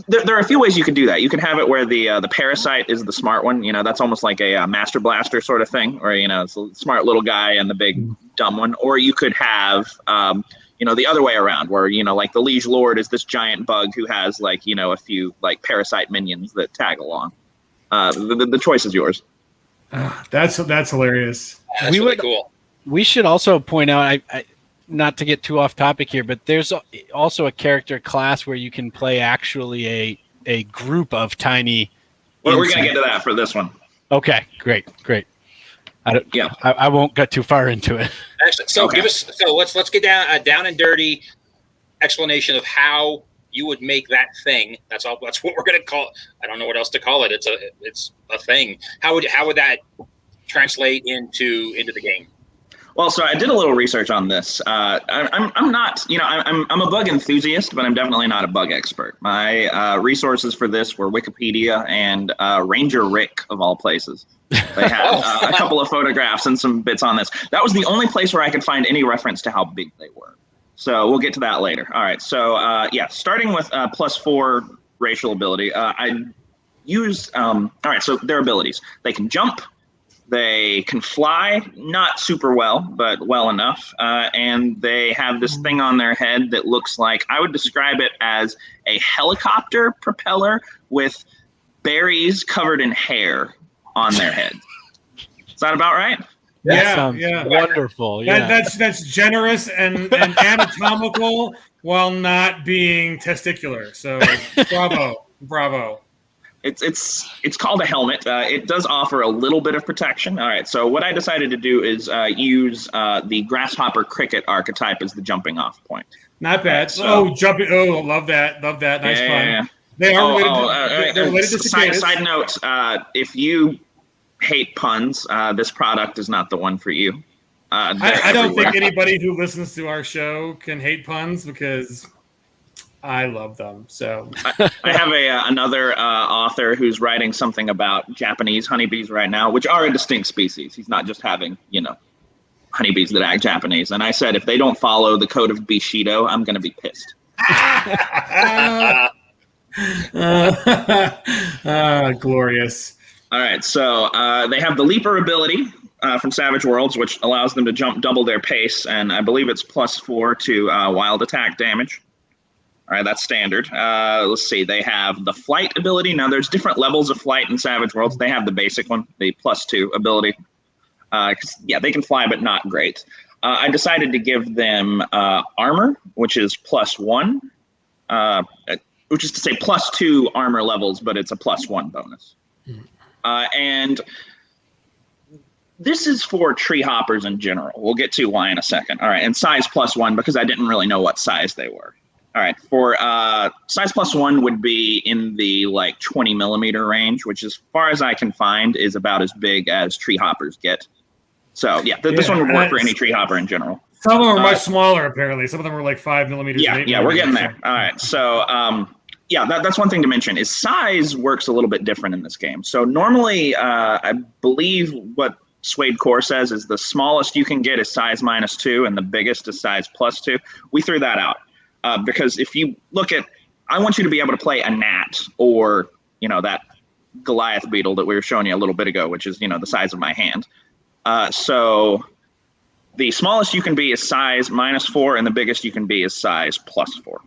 S4: There are a few ways you could do that. You can have it where the parasite is the smart one. That's almost like a master blaster sort of thing. Or, it's a smart little guy and the big dumb one. Or you could have... the other way around where, the Liege Lord is this giant bug who has a few parasite minions that tag along. The choice is yours.
S1: That's hilarious.
S3: That's really cool.
S5: We should also point out, I not to get too off topic here, but there's also a character class where you can play actually a group of tiny.
S4: Well, we're going to get to that for this one.
S5: Okay, great. I won't get too far into it.
S3: Actually, so let's get down and dirty explanation of how you would make that thing. That's all. That's what we're gonna call. I don't know what else to call it. It's a thing. How would that translate into the game?
S4: Well, so I did a little research on this. I'm not, I'm a bug enthusiast, but I'm definitely not a bug expert. My resources for this were Wikipedia and Ranger Rick, of all places. They have a couple of photographs and some bits on this. That was the only place where I could find any reference to how big they were. So we'll get to that later. All right. So starting with +4 racial ability, I used, all right, so their abilities. They can jump. They can fly, not super well, but well enough. And they have this thing on their head that looks like, I would describe it as a helicopter propeller with berries covered in hair on their head. Is that about right?
S5: That sounds wonderful. Yeah.
S1: That's generous and anatomical while not being testicular. So bravo.
S4: It's called a helmet. It does offer a little bit of protection. All right, so what I decided to do is use the grasshopper cricket archetype as the jumping off point.
S1: Not bad. Jumping. Oh, love that. Love that. Nice pun.
S4: Yeah.
S1: They are related. They're related to cicadas.
S4: Side note: if you hate puns, this product is not the one for you.
S1: I don't think anybody who listens to our show can hate puns because I love them. So
S4: I have another author who's writing something about Japanese honeybees right now, which are a distinct species. He's not just having, honeybees that act Japanese. And I said, if they don't follow the code of Bushido, I'm going to be pissed.
S1: Glorious.
S4: All right, so they have the Leaper ability from Savage Worlds, which allows them to jump double their pace, and I believe it's +4 to wild attack damage. All right, that's standard. Let's see, they have the Flight ability. Now, there's different levels of flight in Savage Worlds. They have the basic one, the +2 ability. They can fly, but not great. I decided to give them armor, which is +1, which is to say +2 armor levels, but it's a +1 bonus. And this is for tree hoppers in general. We'll get to why in a second. All right, and size +1 because I didn't really know what size they were. All right, for size +1 would be in the 20 millimeter range, which as far as I can find is about as big as tree hoppers get. So this one would work for any tree hopper in general.
S1: Some of them are much smaller, apparently. Some of them were 5 millimeters.
S4: Yeah, we're getting there. All right, so that's one thing to mention is size works a little bit different in this game. So normally, I believe what Suede Core says is the smallest you can get is size -2 and the biggest is size +2. We threw that out because if you look at, I want you to be able to play a gnat or, that Goliath beetle that we were showing you a little bit ago, which is, the size of my hand. So the smallest you can be is size -4 and the biggest you can be is size +4.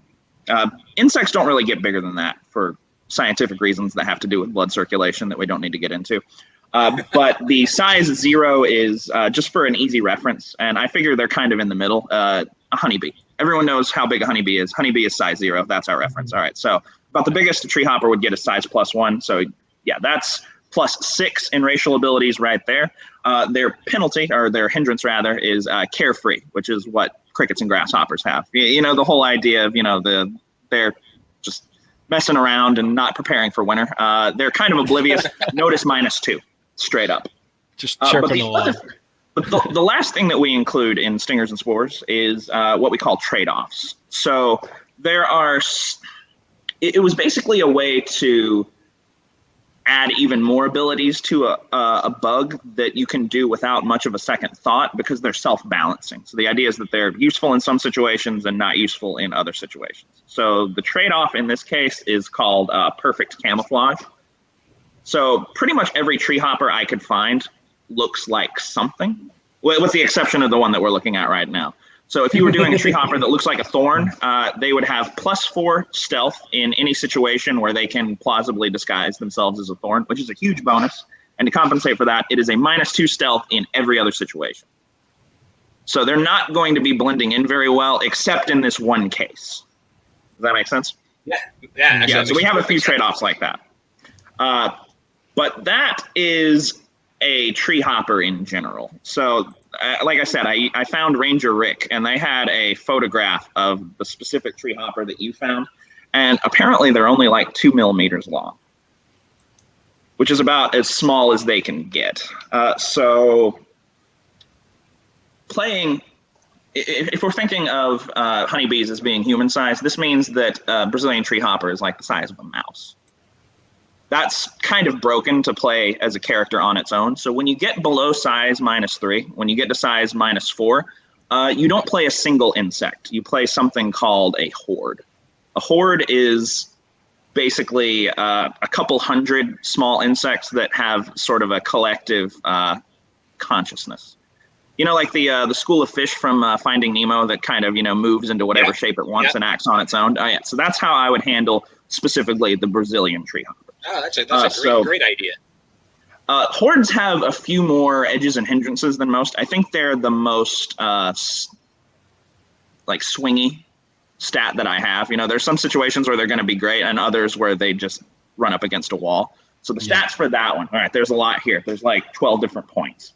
S4: Insects don't really get bigger than that for scientific reasons that have to do with blood circulation that we don't need to get into. But the size 0 is just for an easy reference, and I figure they're kind of in the middle. A honeybee. Everyone knows how big a honeybee is. Honeybee is size 0. That's our reference. All right, so about the biggest a tree hopper would get is size +1. So that's +6 in racial abilities right there. Their penalty, or their hindrance rather, is carefree, which is what crickets and grasshoppers have. The whole idea of, they're just messing around and not preparing for winter. They're kind of oblivious. Notice -2, straight up.
S5: Just chirping along.
S4: But the last thing that we include in Stingers and Spores is what we call trade-offs. So it was basically a way to add even more abilities to a bug that you can do without much of a second thought because they're self-balancing. So the idea is that they're useful in some situations and not useful in other situations. So the trade-off in this case is called perfect camouflage. So pretty much every tree hopper I could find looks like something, with the exception of the one that we're looking at right now. So if you were doing a tree hopper that looks like a thorn, they would have +4 stealth in any situation where they can plausibly disguise themselves as a thorn, which is a huge bonus. And to compensate for that, it is a -2 stealth in every other situation. So they're not going to be blending in very well, except in this one case. Does that make sense?
S3: Yeah.
S4: So we have a few trade-offs like that. But that is a tree hopper in general. So like I said, I found Ranger Rick, and they had a photograph of the specific tree hopper that you found, and apparently they're only 2 millimeters long, which is about as small as they can get. So if we're thinking of honeybees as being human size, this means that Brazilian tree hopper is like the size of a mouse. That's kind of broken to play as a character on its own. So when you get below size -3, when you get to size -4, you don't play a single insect. You play something called a horde. A horde is basically a couple hundred small insects that have sort of a collective consciousness. Like the school of fish from Finding Nemo that kind of, moves into whatever shape it wants and acts on its own. So that's how I would handle specifically the Brazilian tree hopper.
S3: Oh, that's a great idea.
S4: Hordes have a few more edges and hindrances than most. I think they're the most swingy stat that I have. There's some situations where they're going to be great and others where they just run up against a wall. So the stats for that one, all right, there's a lot here. There's like 12 different points.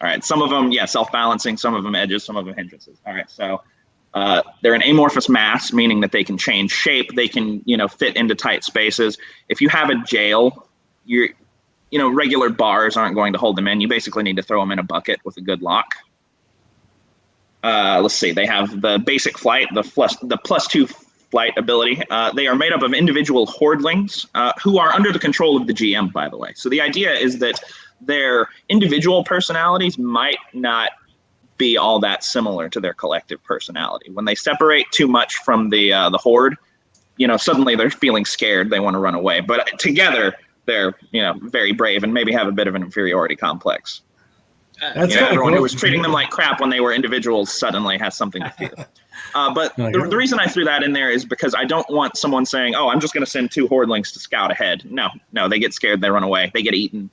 S4: All right, some of them, self-balancing, some of them edges, some of them hindrances. All right, so they're an amorphous mass, meaning that they can change shape. They can, fit into tight spaces. If you have a jail, regular bars aren't going to hold them in. You basically need to throw them in a bucket with a good lock. Let's see. They have the basic flight, the +2 flight ability. They are made up of individual hordlings who are under the control of the GM, by the way. So the idea is that their individual personalities might not be all that similar to their collective personality. When they separate too much from the horde, suddenly they're feeling scared. They want to run away. But together, they're very brave and maybe have a bit of an inferiority complex.
S1: That's
S4: everyone who was treating them like crap when they were individuals suddenly has something to fear. But the reason I threw that in there is because I don't want someone saying, "Oh, I'm just going to send 2 hordlings to scout ahead." No, they get scared, they run away, they get eaten.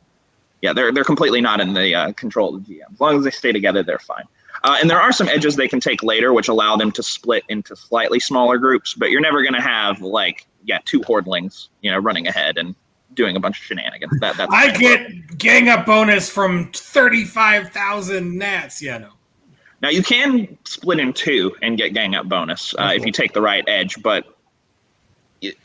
S4: Yeah, they're completely not in the control of the GM. As long as they stay together, they're fine. And there are some edges they can take later, which allow them to split into slightly smaller groups. But you're never going to have 2 hordlings, running ahead and doing a bunch of shenanigans. That's
S1: I get gang up bonus from 35,000 gnats. Yeah, no.
S4: Now you can split in 2 and get gang up bonus if you take the right edge, but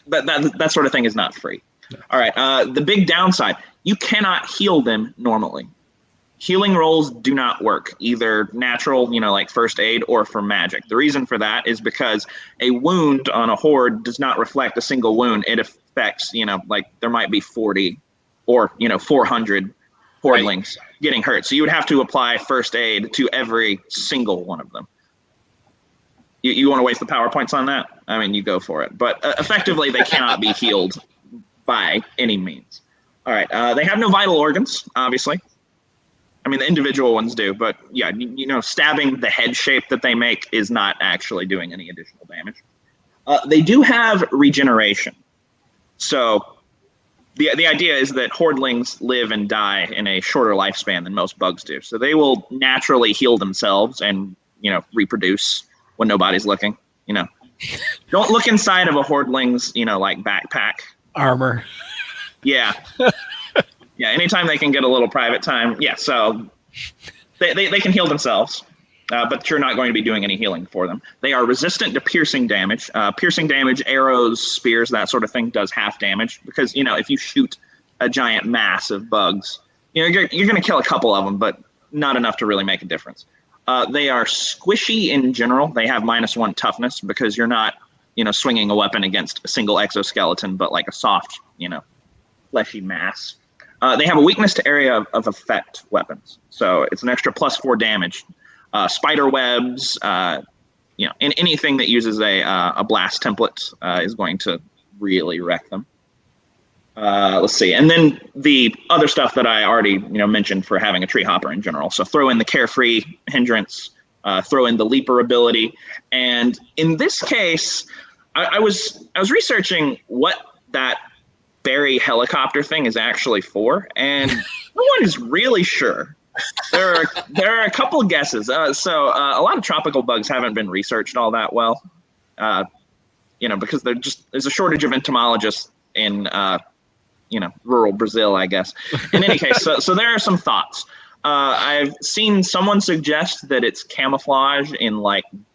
S4: that sort of thing is not free. No. All right. The big downside: you cannot heal them normally. Healing rolls do not work, either natural, like first aid, or for magic. The reason for that is because a wound on a horde does not reflect a single wound. It affects, there might be 40 or, 400 hordlings getting hurt. So you would have to apply first aid to every single one of them. You want to waste the PowerPoints on that? I mean, you go for it. But effectively, they cannot be healed by any means. All right. They have no vital organs, obviously. I mean, the individual ones do, but yeah, stabbing the head shape that they make is not actually doing any additional damage. They do have regeneration. So the idea is that hordlings live and die in a shorter lifespan than most bugs do. So they will naturally heal themselves and, reproduce when nobody's looking. Don't look inside of a hordling's, backpack.
S5: Armor.
S4: Yeah. Yeah, anytime they can get a little private time, so they can heal themselves, but you're not going to be doing any healing for them. They are resistant to piercing damage. Piercing damage, arrows, spears, that sort of thing does half damage because, if you shoot a giant mass of bugs, you're going to kill a couple of them, but not enough to really make a difference. They are squishy in general. They have -1 toughness because you're not, swinging a weapon against a single exoskeleton, but like a soft, fleshy mass. They have a weakness to area of effect weapons. So it's an extra +4 damage. Spider webs, anything that uses a blast template is going to really wreck them. Let's see. And then the other stuff that I already mentioned for having a tree hopper in general. So throw in the carefree hindrance, throw in the leaper ability. And in this case, I was researching what that Barry helicopter thing is actually for, and no one is really sure. There are a couple guesses. So a lot of tropical bugs haven't been researched all that well, because there's a shortage of entomologists in rural Brazil, I guess. In any case, so there are some thoughts. I've seen someone suggest that it's camouflage in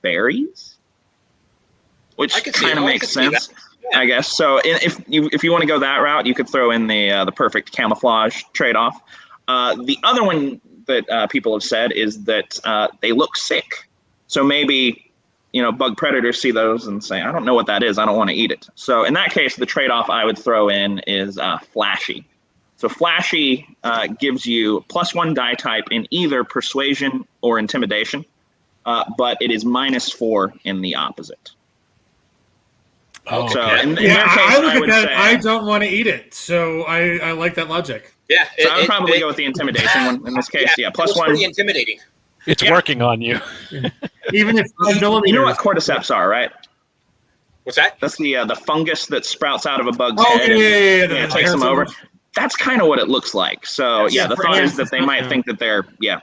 S4: berries, which kind of makes sense. I guess so. If you want to go that route, you could throw in the perfect camouflage trade-off. The other one that people have said is that they look sick. So maybe bug predators see those and say, "I don't know what that is. I don't want to eat it." So in that case, the trade-off I would throw in is flashy. So flashy gives you +1 die type in either persuasion or intimidation, but it is -4 in the opposite.
S5: Oh,
S4: so
S5: okay.
S4: in their case,
S1: I look
S4: I
S1: at
S4: would
S1: that.
S4: say,
S1: I don't want to eat it, so I like that logic.
S3: Yeah.
S4: So I would probably go with the intimidation one in this case. Yeah, +1.
S3: Pretty intimidating.
S5: It's working on you.
S1: Even if 5 millimeters.
S4: You know what cordyceps are, right?
S3: What's that?
S4: That's the fungus that sprouts out of a bug's
S1: Oh,
S4: head
S1: yeah,
S4: and takes them over. That's kind of what it looks like. So
S1: That's
S4: the thought is that they might think that they're
S3: Well,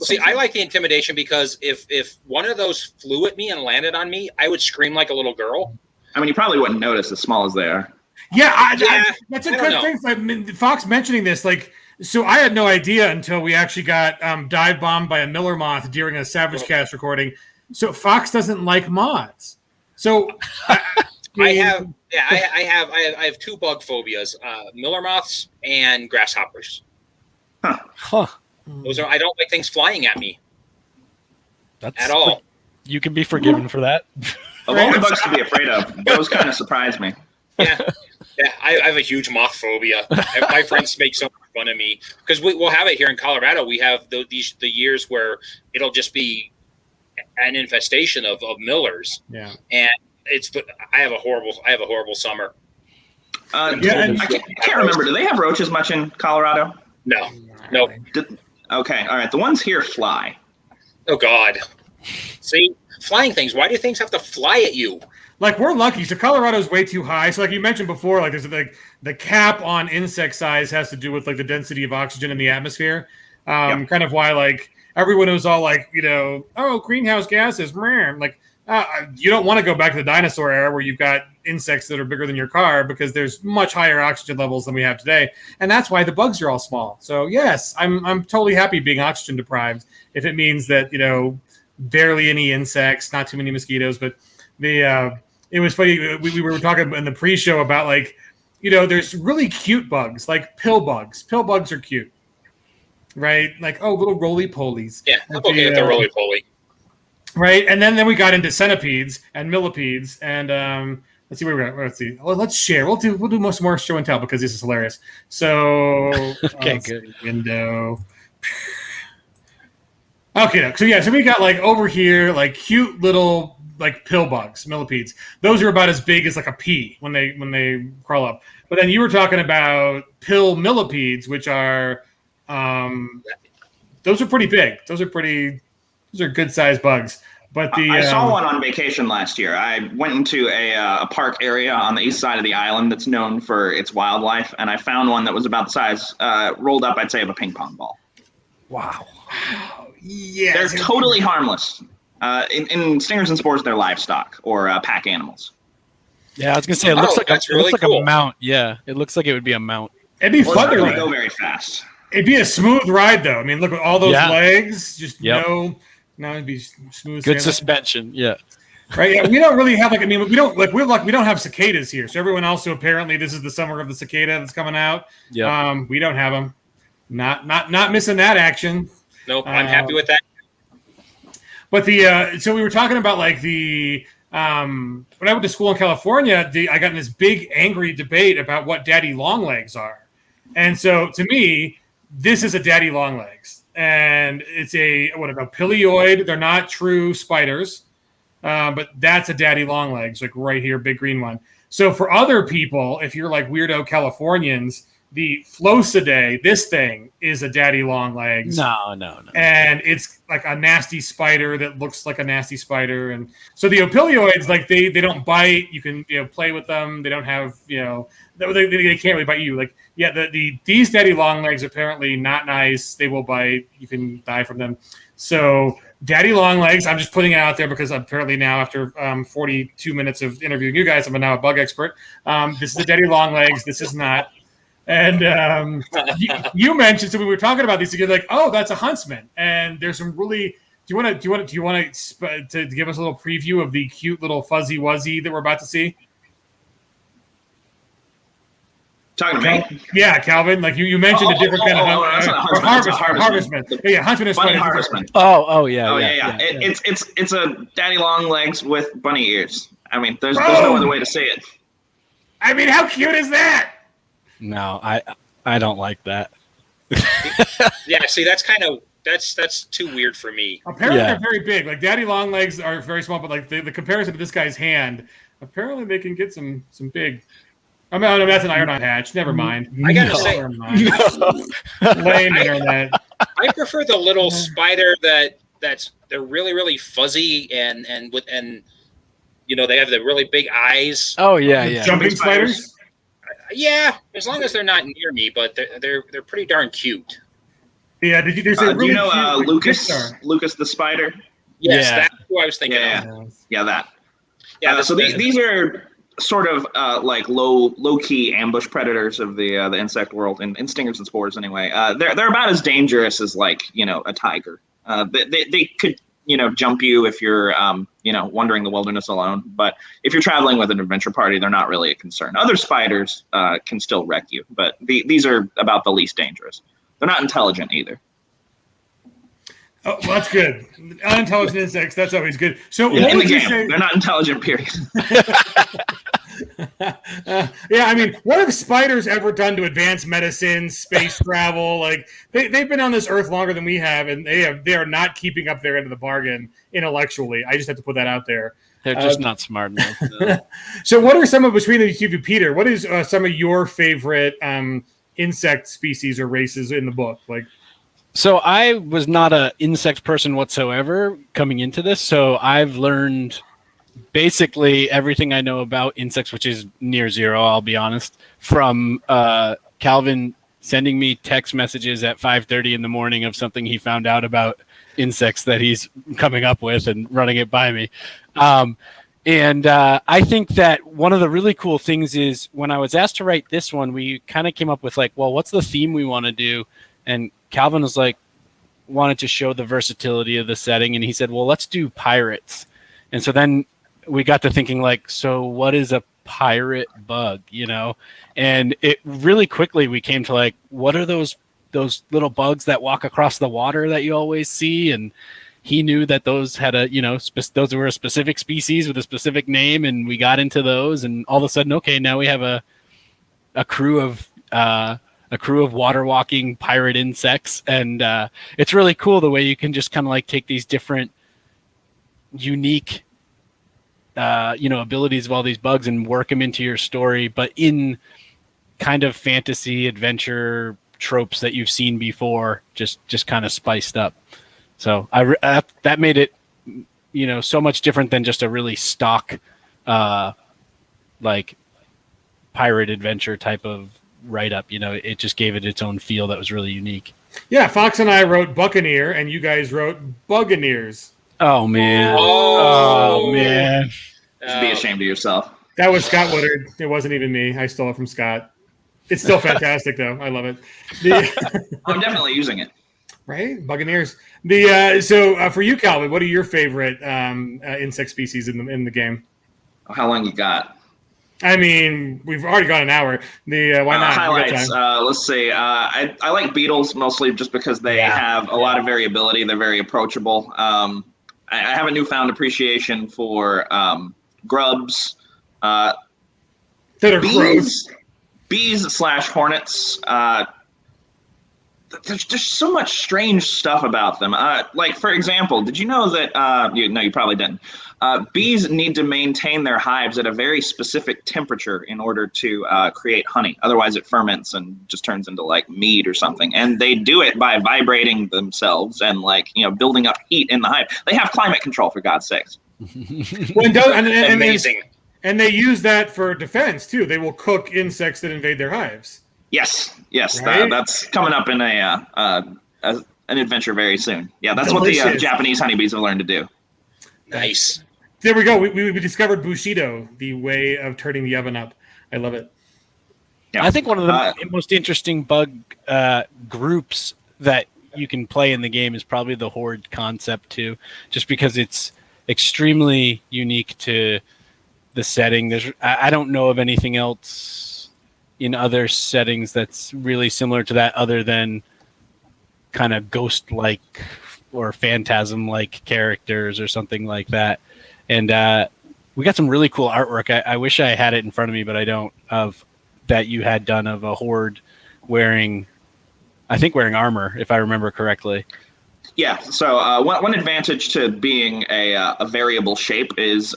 S3: see, I like the intimidation because if one of those flew at me and landed on me, I would scream like a little girl.
S4: I mean, you probably wouldn't notice as small as they are.
S1: That's a good thing. I mean, Fox mentioning this, like, so I had no idea until we actually got dive bombed by a miller moth during a SavageCast recording. So Fox doesn't like moths. So
S3: I have two bug phobias: miller moths and grasshoppers.
S5: Huh.
S3: Those are I don't like things flying at me. At all.
S5: You can be forgiven for that.
S4: Of all the bugs to be afraid of, those kind of surprise me.
S3: Yeah, I have a huge moth phobia. My friends make so much fun of me because we'll have it here in Colorado. We have the years where it'll just be an infestation of millers.
S1: Yeah,
S3: and I have a horrible summer.
S4: I can't remember. Do they have roaches much in Colorado?
S3: No. Nope.
S4: Okay, all right. The ones here fly.
S3: Oh God! See, flying things. Why do things have to fly at you?
S1: Like, we're lucky. So Colorado's way too high. So like you mentioned before, like there's like the cap on insect size has to do with like the density of oxygen in the atmosphere. Kind of why like everyone was all like, greenhouse gases. Like you don't want to go back to the dinosaur era where you've got insects that are bigger than your car because there's much higher oxygen levels than we have today. And that's why the bugs are all small. So yes, I'm totally happy being oxygen deprived if it means that, barely any insects, not too many mosquitoes, but it was funny. We were talking in the pre-show about like, there's really cute bugs, like pill bugs. Pill bugs are cute, right? Like, little roly-polies.
S3: Yeah, I'm okay with the roly-poly.
S1: Right, and then we got into centipedes and millipedes, and let's see where we're at. Let's see. Well, let's share. We'll do most more show and tell because this is hilarious. So,
S5: okay, good.
S1: Window. Okay, so we got like over here, like cute little like pill bugs, millipedes. Those are about as big as like a pea when they crawl up. But then you were talking about pill millipedes, which are those are pretty big. Those are good sized bugs. But
S4: I saw one on vacation last year. I went into a park area on the east side of the island that's known for its wildlife, and I found one that was about the size, rolled up, I'd say, of a ping pong ball.
S1: Wow. Yeah,
S4: they're totally harmless. In stingers and spores, they're livestock or pack animals.
S5: Yeah, I was gonna say it looks like
S3: cool.
S5: a mount. Yeah, it looks like it would be a mount.
S1: It'd be fun to
S4: go very fast.
S1: It'd be a smooth ride, though. I mean, look at all those legs. Just no, it'd be smooth.
S5: Good suspension. Yeah.
S1: Right. Yeah. We don't really have we don't have cicadas here. So everyone else who apparently this is the summer of the cicada that's coming out.
S5: Yeah.
S1: We don't have them. Not missing that action.
S3: Nope. I'm happy with that.
S1: But so we were talking about like when I went to school in California, I got in this big angry debate about what daddy long legs are. And so to me, this is a daddy long legs. And it's a pilioid. They're not true spiders, but that's a daddy long legs, like right here, big green one. So for other people, if you're like weirdo Californians, the Flocidae, this thing is a daddy long legs.
S5: No.
S1: And it's like a nasty spider that looks like a nasty spider. And so the opilioids, like they don't bite. You can play with them. They don't have they can't really bite you. Like these daddy long legs apparently not nice. They will bite. You can die from them. So daddy long legs, I'm just putting it out there because apparently now after 42 minutes of interviewing you guys, I'm now a bug expert. This is a daddy long legs. This is not. And you mentioned, so we were talking about these, you're like, oh, that's a huntsman. And there's some really. Do you want to give us a little preview of the cute little fuzzy wuzzy that we're about to see?
S4: Talking to me?
S1: Yeah, Calvin. Like you mentioned a different kind of harvestman. Yeah, huntsman is
S4: bunny harvestman.
S5: Oh yeah.
S4: It's a daddy long legs with bunny ears. I mean, there's no other way to say it.
S1: I mean, how cute is that?
S5: No, I don't like that.
S3: Yeah, see, that's too weird for me.
S1: Apparently, they're very big. Like daddy long legs are very small, but like the comparison to this guy's hand, apparently they can get some big. I mean, no, that's an iron-on hatch. Never mind.
S3: I gotta say,
S1: lame internet.
S3: I prefer the little spider they're really really fuzzy and they have the really big eyes.
S5: Oh yeah.
S1: Jumping spiders.
S3: Yeah, as long as they're not near me, but they're pretty darn cute.
S1: Yeah, do you know
S4: Lucas the spider?
S3: Yes, that's who I was thinking of.
S4: Yeah, that.
S3: Yeah,
S4: so these are sort of like low key ambush predators of the insect world, and stingers and spores anyway. They're about as dangerous as like a tiger. They could jump you if you're wandering the wilderness alone. But if you're traveling with an adventure party, they're not really a concern. Other spiders can still wreck you, but these are about the least dangerous. They're not intelligent either.
S1: Oh, well, that's good. Unintelligent insects, that's always good. So
S4: in the game, they're not intelligent, period.
S1: Yeah, I mean, what have spiders ever done to advance medicine, space travel? Like they've been on this earth longer than we have, and they are not keeping up their end of the bargain intellectually. I just have to put that out there.
S5: They're just not smart enough.
S1: So what are some of, between the two of you, Peter, what is some of your favorite insect species or races in the book? Like,
S5: so I was not an insect person whatsoever coming into this, so I've learned basically everything I know about insects, which is near zero, I'll be honest, from Calvin sending me text messages at 5:30 in the morning of something he found out about insects that he's coming up with and running it by me. And I think that one of the really cool things is when I was asked to write this one, we kind of came up with like, well, what's the theme we want to do? And Calvin was like, wanted to show the versatility of the setting. And he said, well, let's do pirates. And so then we got to thinking like, so what is a pirate bug, And it really quickly, we came to like, what are those little bugs that walk across the water that you always see? And he knew that those had those were a specific species with a specific name. And we got into those, and all of a sudden, okay, now we have a crew of water walking pirate insects. And it's really cool the way you can just kind of like take these different unique abilities of all these bugs and work them into your story, but in kind of fantasy adventure tropes that you've seen before, just kind of spiced up. So that made it, so much different than just a really stock, like pirate adventure type of write up. It just gave it its own feel that was really unique.
S1: Yeah, Fox and I wrote Buccaneer, and you guys wrote Buganeers.
S5: Oh man! Oh man!
S4: Just be ashamed of yourself.
S1: That was Scott Woodard. It wasn't even me. I stole it from Scott. It's still fantastic, though. I love it.
S4: I'm definitely using it.
S1: Right, Buccaneers. So for you, Calvin, what are your favorite insect species in the game?
S4: How long you got?
S1: I mean, we've already got an hour. Why not?
S4: Highlights. Let's see. I like beetles mostly just because they have a lot of variability. They're very approachable. I have a newfound appreciation for grubs.
S1: That are gross.
S4: Bees/hornets. There's just so much strange stuff about them. Like, for example, did you know that, you probably didn't. Bees need to maintain their hives at a very specific temperature in order to create honey. Otherwise, it ferments and just turns into like mead or something. And they do it by vibrating themselves and building up heat in the hive. They have climate control, for God's sakes.
S3: Amazing.
S1: And they use that for defense too. They will cook insects that invade their hives.
S4: Yes,
S1: right?
S4: That's coming up in an adventure very soon. Yeah, that's
S1: Delicious.
S4: What the Japanese honeybees have learned to do.
S3: Nice.
S1: There we go. We discovered Bushido, the way of turning the oven up. I love it.
S5: Yeah. I think one of the most interesting bug groups that you can play in the game is probably the horde concept too, just because it's extremely unique to the setting. I don't know of anything else in other settings that's really similar to that, other than kind of ghost-like or phantasm-like characters or something like that. And we got some really cool artwork. I wish I had it in front of me, but I don't. Of that you had done of a horde wearing armor, if I remember correctly.
S4: Yeah. So one advantage to being a variable shape is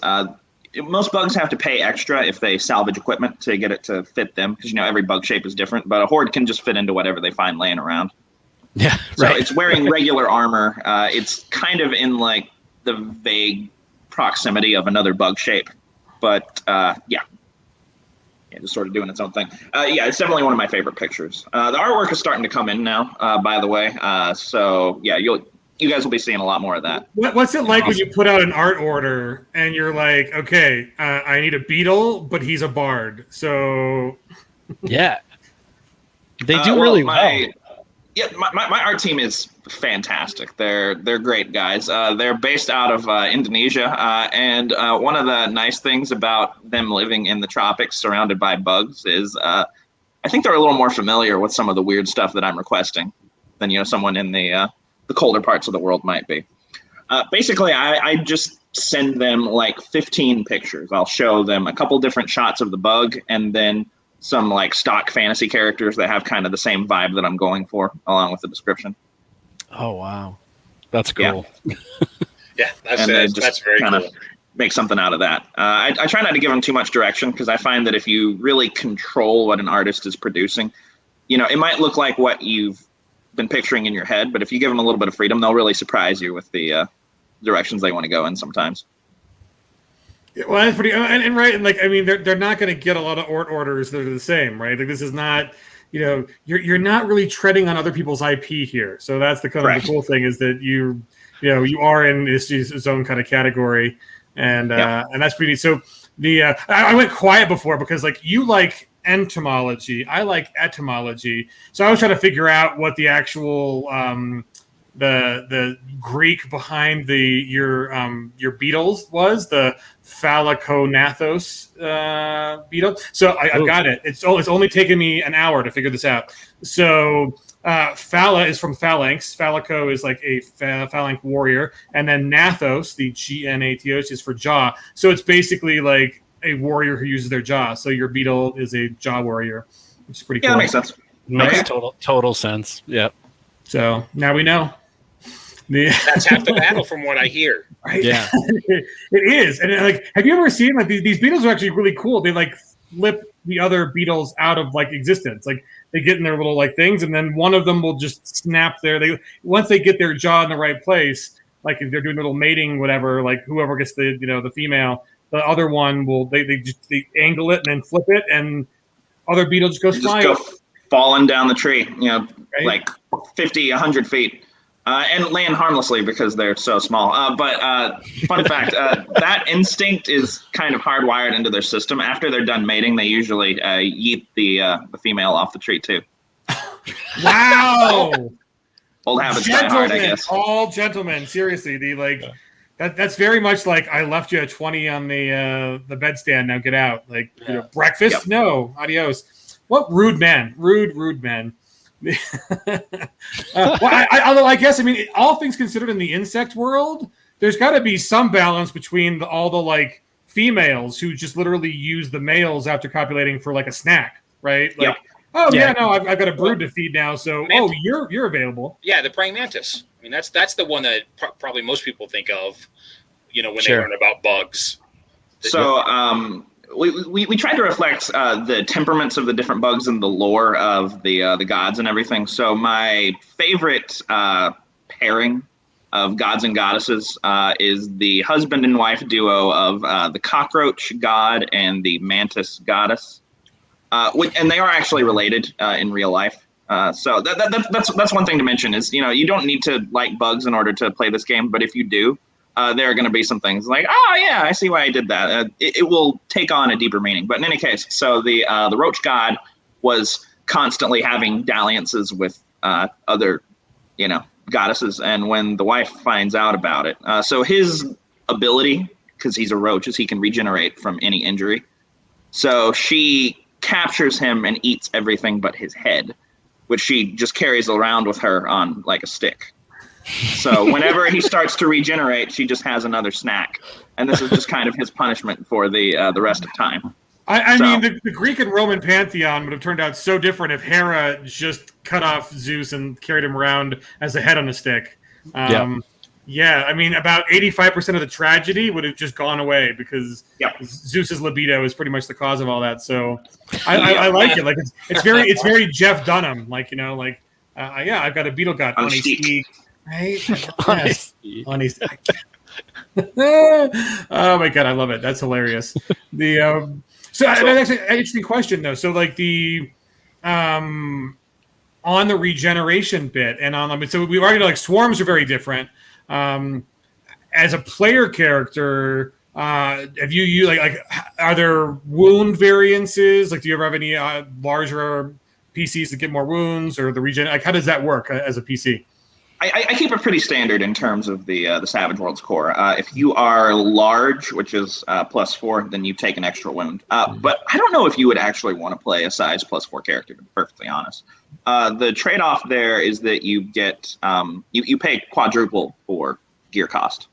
S4: most bugs have to pay extra if they salvage equipment to get it to fit them, because every bug shape is different. But a horde can just fit into whatever they find laying around.
S5: Yeah.
S4: So
S5: right.
S4: It's wearing regular armor. It's kind of in like the vague proximity of another bug shape, but just sort of doing its own thing. It's definitely one of my favorite pictures. The artwork is starting to come in now, by the way. So yeah, you'll you guys will be seeing a lot more of that.
S1: What's it like when you put out an art order and you're like, okay, I need a beetle, but he's a bard. So
S5: yeah, they do really well.
S4: Yeah, my art team is fantastic. They're great guys. They're based out of Indonesia, and one of the nice things about them living in the tropics, surrounded by bugs, is I think they're a little more familiar with some of the weird stuff that I'm requesting than someone in the colder parts of the world might be. Basically, I just send them like 15 pictures. I'll show them a couple different shots of the bug, and then some like stock fantasy characters that have kind of the same vibe that I'm going for, along with the description.
S5: Oh wow, that's cool.
S3: Yeah, that's very cool.
S4: Make something out of that. I try not to give them too much direction, because I find that if you really control what an artist is producing, it might look like what you've been picturing in your head, but if you give them a little bit of freedom, they'll really surprise you with the directions they want to go in sometimes.
S1: Well, that's pretty, and right, and like, I mean, they're not going to get a lot of orders that are the same, right? Like, this is not, you're not really treading on other people's IP here. So that's the kind of the cool thing, is that you are in his own kind of category, and that's pretty neat. So I went quiet before because like you like entomology, I like etymology, so I was trying to figure out what the actual the Greek behind your beetles was, the Phalacognathos beetle. So I've got it. It's only taken me an hour to figure this out. So Phala is from phalanx. Phalaco is like a phalanx warrior, and then Gnathos, the Gnathos, is for jaw. So it's basically like a warrior who uses their jaw. So your beetle is a jaw warrior, which is pretty cool.
S4: Yeah, that makes sense.
S5: Makes total sense. Yep.
S1: So now we know.
S3: That's half the battle, from what I hear.
S1: Right?
S5: Yeah,
S1: it is. And like, have you ever seen like these beetles are actually really cool? They like flip the other beetles out of like existence. Like they get in their little like things, and then one of them will just snap once they get their jaw in the right place. Like if they're doing a little mating, whatever. Like whoever gets the female, the other one will they angle it and then flip it, and other beetle just goes flying.
S4: Just go falling down the tree.
S1: Right?
S4: Like 50, 100 feet. And land harmlessly because they're so small. But fun fact, that instinct is kind of hardwired into their system. After they're done mating, they usually yeet the female off the tree too.
S1: Wow.
S4: Old habits die hard, I guess.
S1: All gentlemen, seriously, that's very much like I left you a 20 on the bedstand. Now get out. Like breakfast? Yep. No, adios. What rude men? Rude men. Although I guess, I mean, all things considered, in the insect world, there's got to be some balance between all the like females who just literally use the males after copulating for like a snack, right? Like, I've got a brood to feed now, so you're available.
S3: Yeah, the praying mantis. I mean, that's the one that probably most people think of, when they learn about bugs.
S4: So, We tried to reflect the temperaments of the different bugs and the lore of the gods and everything. So my favorite pairing of gods and goddesses is the husband and wife duo of the cockroach god and the mantis goddess, and they are actually related in real life. So that's one thing to mention is you don't need to like bugs in order to play this game, but if you do. There are going to be some things like, oh yeah, I see why I did that. It will take on a deeper meaning. But in any case, so the roach god was constantly having dalliances with other, goddesses. And when the wife finds out about it, so his ability, because he's a roach, is he can regenerate from any injury. So she captures him and eats everything but his head, which she just carries around with her on like a stick. So whenever he starts to regenerate, she just has another snack, and this is just kind of his punishment for the rest of time.
S1: I mean, the Greek and Roman pantheon would have turned out so different if Hera just cut off Zeus and carried him around as a head on a stick. Yeah, I mean, about 85% of the tragedy would have just gone away because Zeus's libido is pretty much the cause of all that. So I like it. Like it's very Jeff Dunham. Like I've got a beetle god on a steak. Right? Yes. Oh my god, I love it. That's hilarious. So that's an interesting question though. So like the on the regeneration bit and on, I mean, so we already know like swarms are very different. As a player character, have you like are there wound variances? Like, do you ever have any larger PCs that get more wounds, or the regen? Like, how does that work as a PC?
S4: I keep it pretty standard in terms of the Savage Worlds core. If you are large, which is +4, then you take an extra wound. But I don't know if you would actually want to play a size +4 character, to be perfectly honest. The trade-off there is that you get you pay quadruple for gear cost.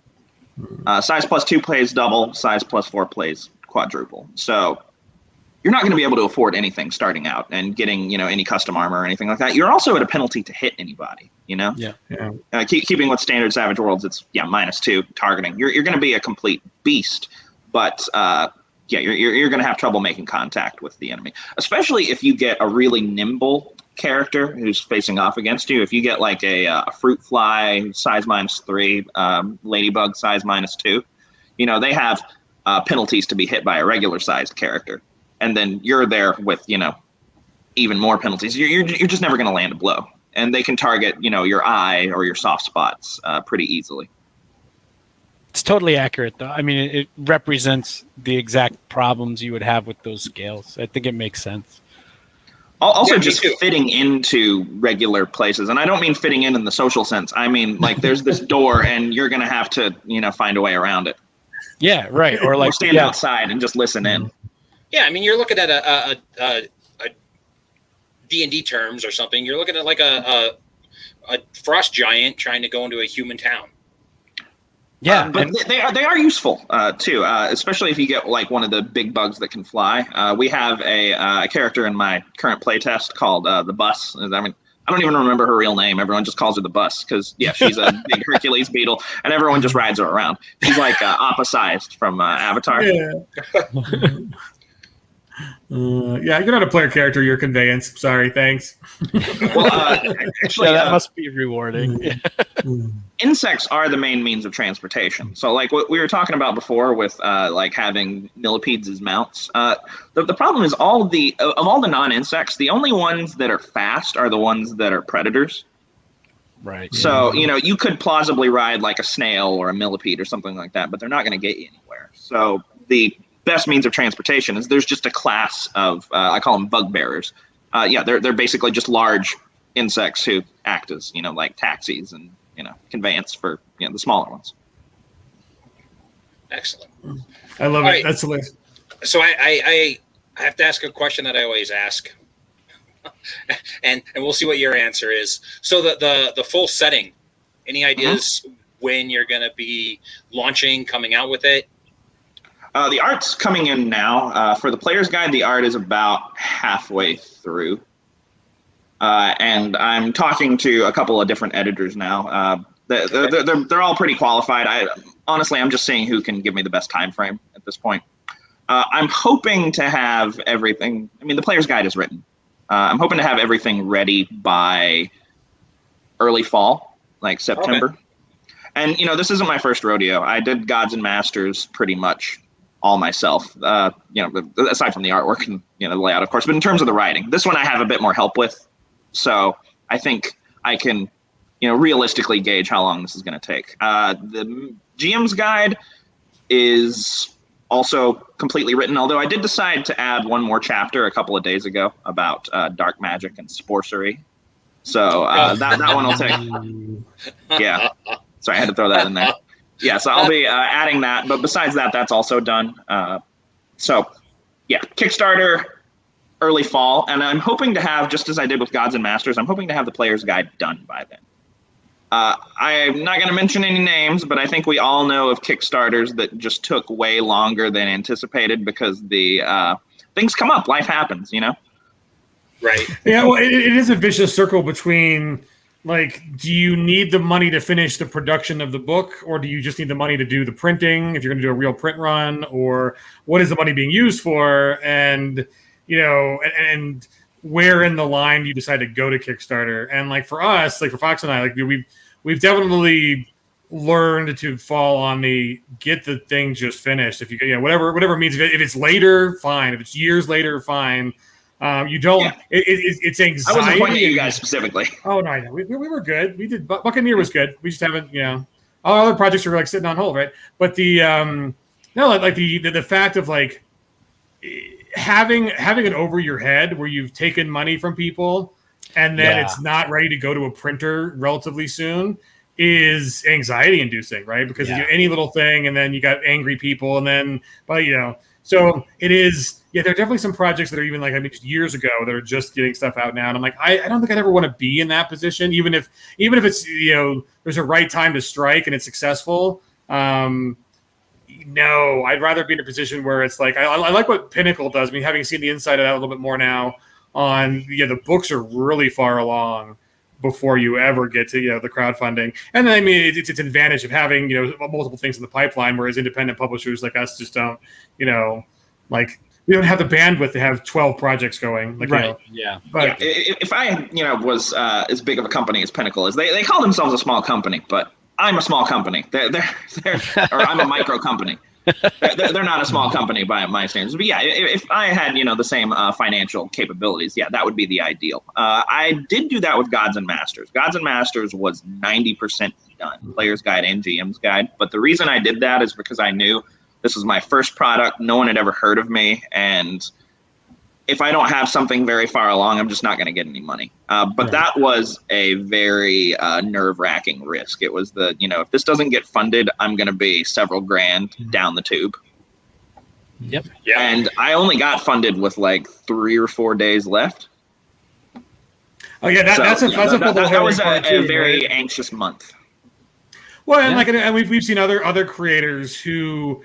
S4: Size +2 plays double, size +4 plays quadruple. So you're not going to be able to afford anything starting out and getting, any custom armor or anything like that. You're also at a penalty to hit anybody, Yeah. Keeping with standard Savage Worlds, it's -2 targeting. You're going to be a complete beast, but you're going to have trouble making contact with the enemy, especially if you get a really nimble character who's facing off against you. If you get like a fruit fly size -3, ladybug size -2, they have penalties to be hit by a regular sized character. And then you're there with, even more penalties. You're just never going to land a blow. And they can target, your eye or your soft spots pretty easily.
S5: It's totally accurate, though. I mean, it represents the exact problems you would have with those scales. I think it makes sense.
S4: Also, just fitting into regular places. And I don't mean fitting in the social sense. I mean, like, there's this door and you're going to have to, find a way around it.
S5: Yeah, right. Or like
S4: stand outside and just listen in.
S3: Yeah, I mean, you're looking at a D&D terms or something. You're looking at like a frost giant trying to go into a human town.
S5: Yeah,
S4: but they are useful too, especially if you get like one of the big bugs that can fly. We have a character in my current playtest called the Bus. I mean, I don't even remember her real name. Everyone just calls her the Bus because she's a big Hercules beetle, and everyone just rides her around. She's like Appa-sized from Avatar.
S1: Yeah. You're not a player character. You're conveyance. Sorry, thanks.
S4: Well, actually,
S5: that must be rewarding.
S4: Insects are the main means of transportation. So, like what we were talking about before, with like having millipedes as mounts. The problem is all the non-insects, the only ones that are fast are the ones that are predators.
S5: Right.
S4: So you could plausibly ride like a snail or a millipede or something like that, but they're not going to get you anywhere. So the best means of transportation is there's just a class of I call them bugbearers. They're basically just large insects who act as like taxis and conveyance for the smaller ones.
S3: Excellent.
S1: I love
S3: All
S1: it.
S3: right.
S1: That's hilarious.
S3: So I have to ask a question that I always ask, and we'll see what your answer is. So the full setting. Any ideas when you're going to be launching, coming out with it?
S4: The art's coming in now. For the player's guide, the art is about halfway through. And I'm talking to a couple of different editors now. They're all pretty qualified. I'm just seeing who can give me the best time frame at this point. I'm hoping to have everything. I mean, the player's guide is written. I'm hoping to have everything ready by early fall, like September. Okay. And, this isn't my first rodeo. I did Gods and Masters pretty much all myself, aside from the artwork and, the layout, of course. But in terms of the writing, this one I have a bit more help with. So I think I can, realistically gauge how long this is going to take. The GM's guide is also completely written, although I did decide to add one more chapter a couple of days ago about dark magic and sorcery. So that one will take. Yeah. Sorry, I had to throw that in there. Yeah, so I'll be adding that. But besides that, that's also done. Kickstarter, early fall. And I'm hoping to have, just as I did with Gods and Masters, I'm hoping to have the player's guide done by then. I'm not going to mention any names, but I think we all know of Kickstarters that just took way longer than anticipated because the things come up. Life happens,
S3: Right.
S1: Yeah, well, it is a vicious circle between, like, do you need the money to finish the production of the book, or do you just need the money to do the printing if you're going to do a real print run, or what is the money being used for? And, and where in the line do you decide to go to Kickstarter? And like for us, like for Fox and I, like we've definitely learned to fall on the get the thing just finished. If you whatever it means, if it's later, fine. If it's years later, fine. You don't.
S4: Yeah.
S1: It's anxiety.
S4: I wasn't pointing at you guys specifically.
S1: Oh no, I know. We were good. We did. Buccaneer was good. We just haven't, all our other projects are like sitting on hold, right? But the the fact of like having it over your head where you've taken money from people and then it's not ready to go to a printer relatively soon is anxiety inducing, right? Because you do any little thing and then you got angry people and then, so it is. Yeah, there are definitely some projects that are even like, just years ago that are just getting stuff out now. And I'm like, I don't think I'd ever want to be in that position, even if it's, there's a right time to strike and it's successful. No, I'd rather be in a position where it's like, I like what Pinnacle does. I mean, having seen the inside of that a little bit more now on, the books are really far along before you ever get to, the crowdfunding. And then, I mean, it's an advantage of having, multiple things in the pipeline, whereas independent publishers like us just don't, we don't have the bandwidth to have 12 projects going.
S5: Right.
S1: But
S4: if I, was as big of a company as Pinnacle is, they call themselves a small company, but I'm a small company. They're or I'm a micro company. They're not a small company by my standards. But yeah, if I had, the same financial capabilities, that would be the ideal. I did do that with Gods and Masters. Gods and Masters was 90% done, Player's Guide and GM's Guide. But the reason I did that is because I knew this was my first product. No one had ever heard of me. And if I don't have something very far along, I'm just not going to get any money. But that was a very nerve-wracking risk. It was if this doesn't get funded, I'm going to be several grand down the tube.
S5: Yep.
S3: Yeah.
S4: And I only got funded with like 3 or 4 days left.
S1: Oh yeah, that
S4: was a very anxious month.
S1: Well, and we've seen other creators who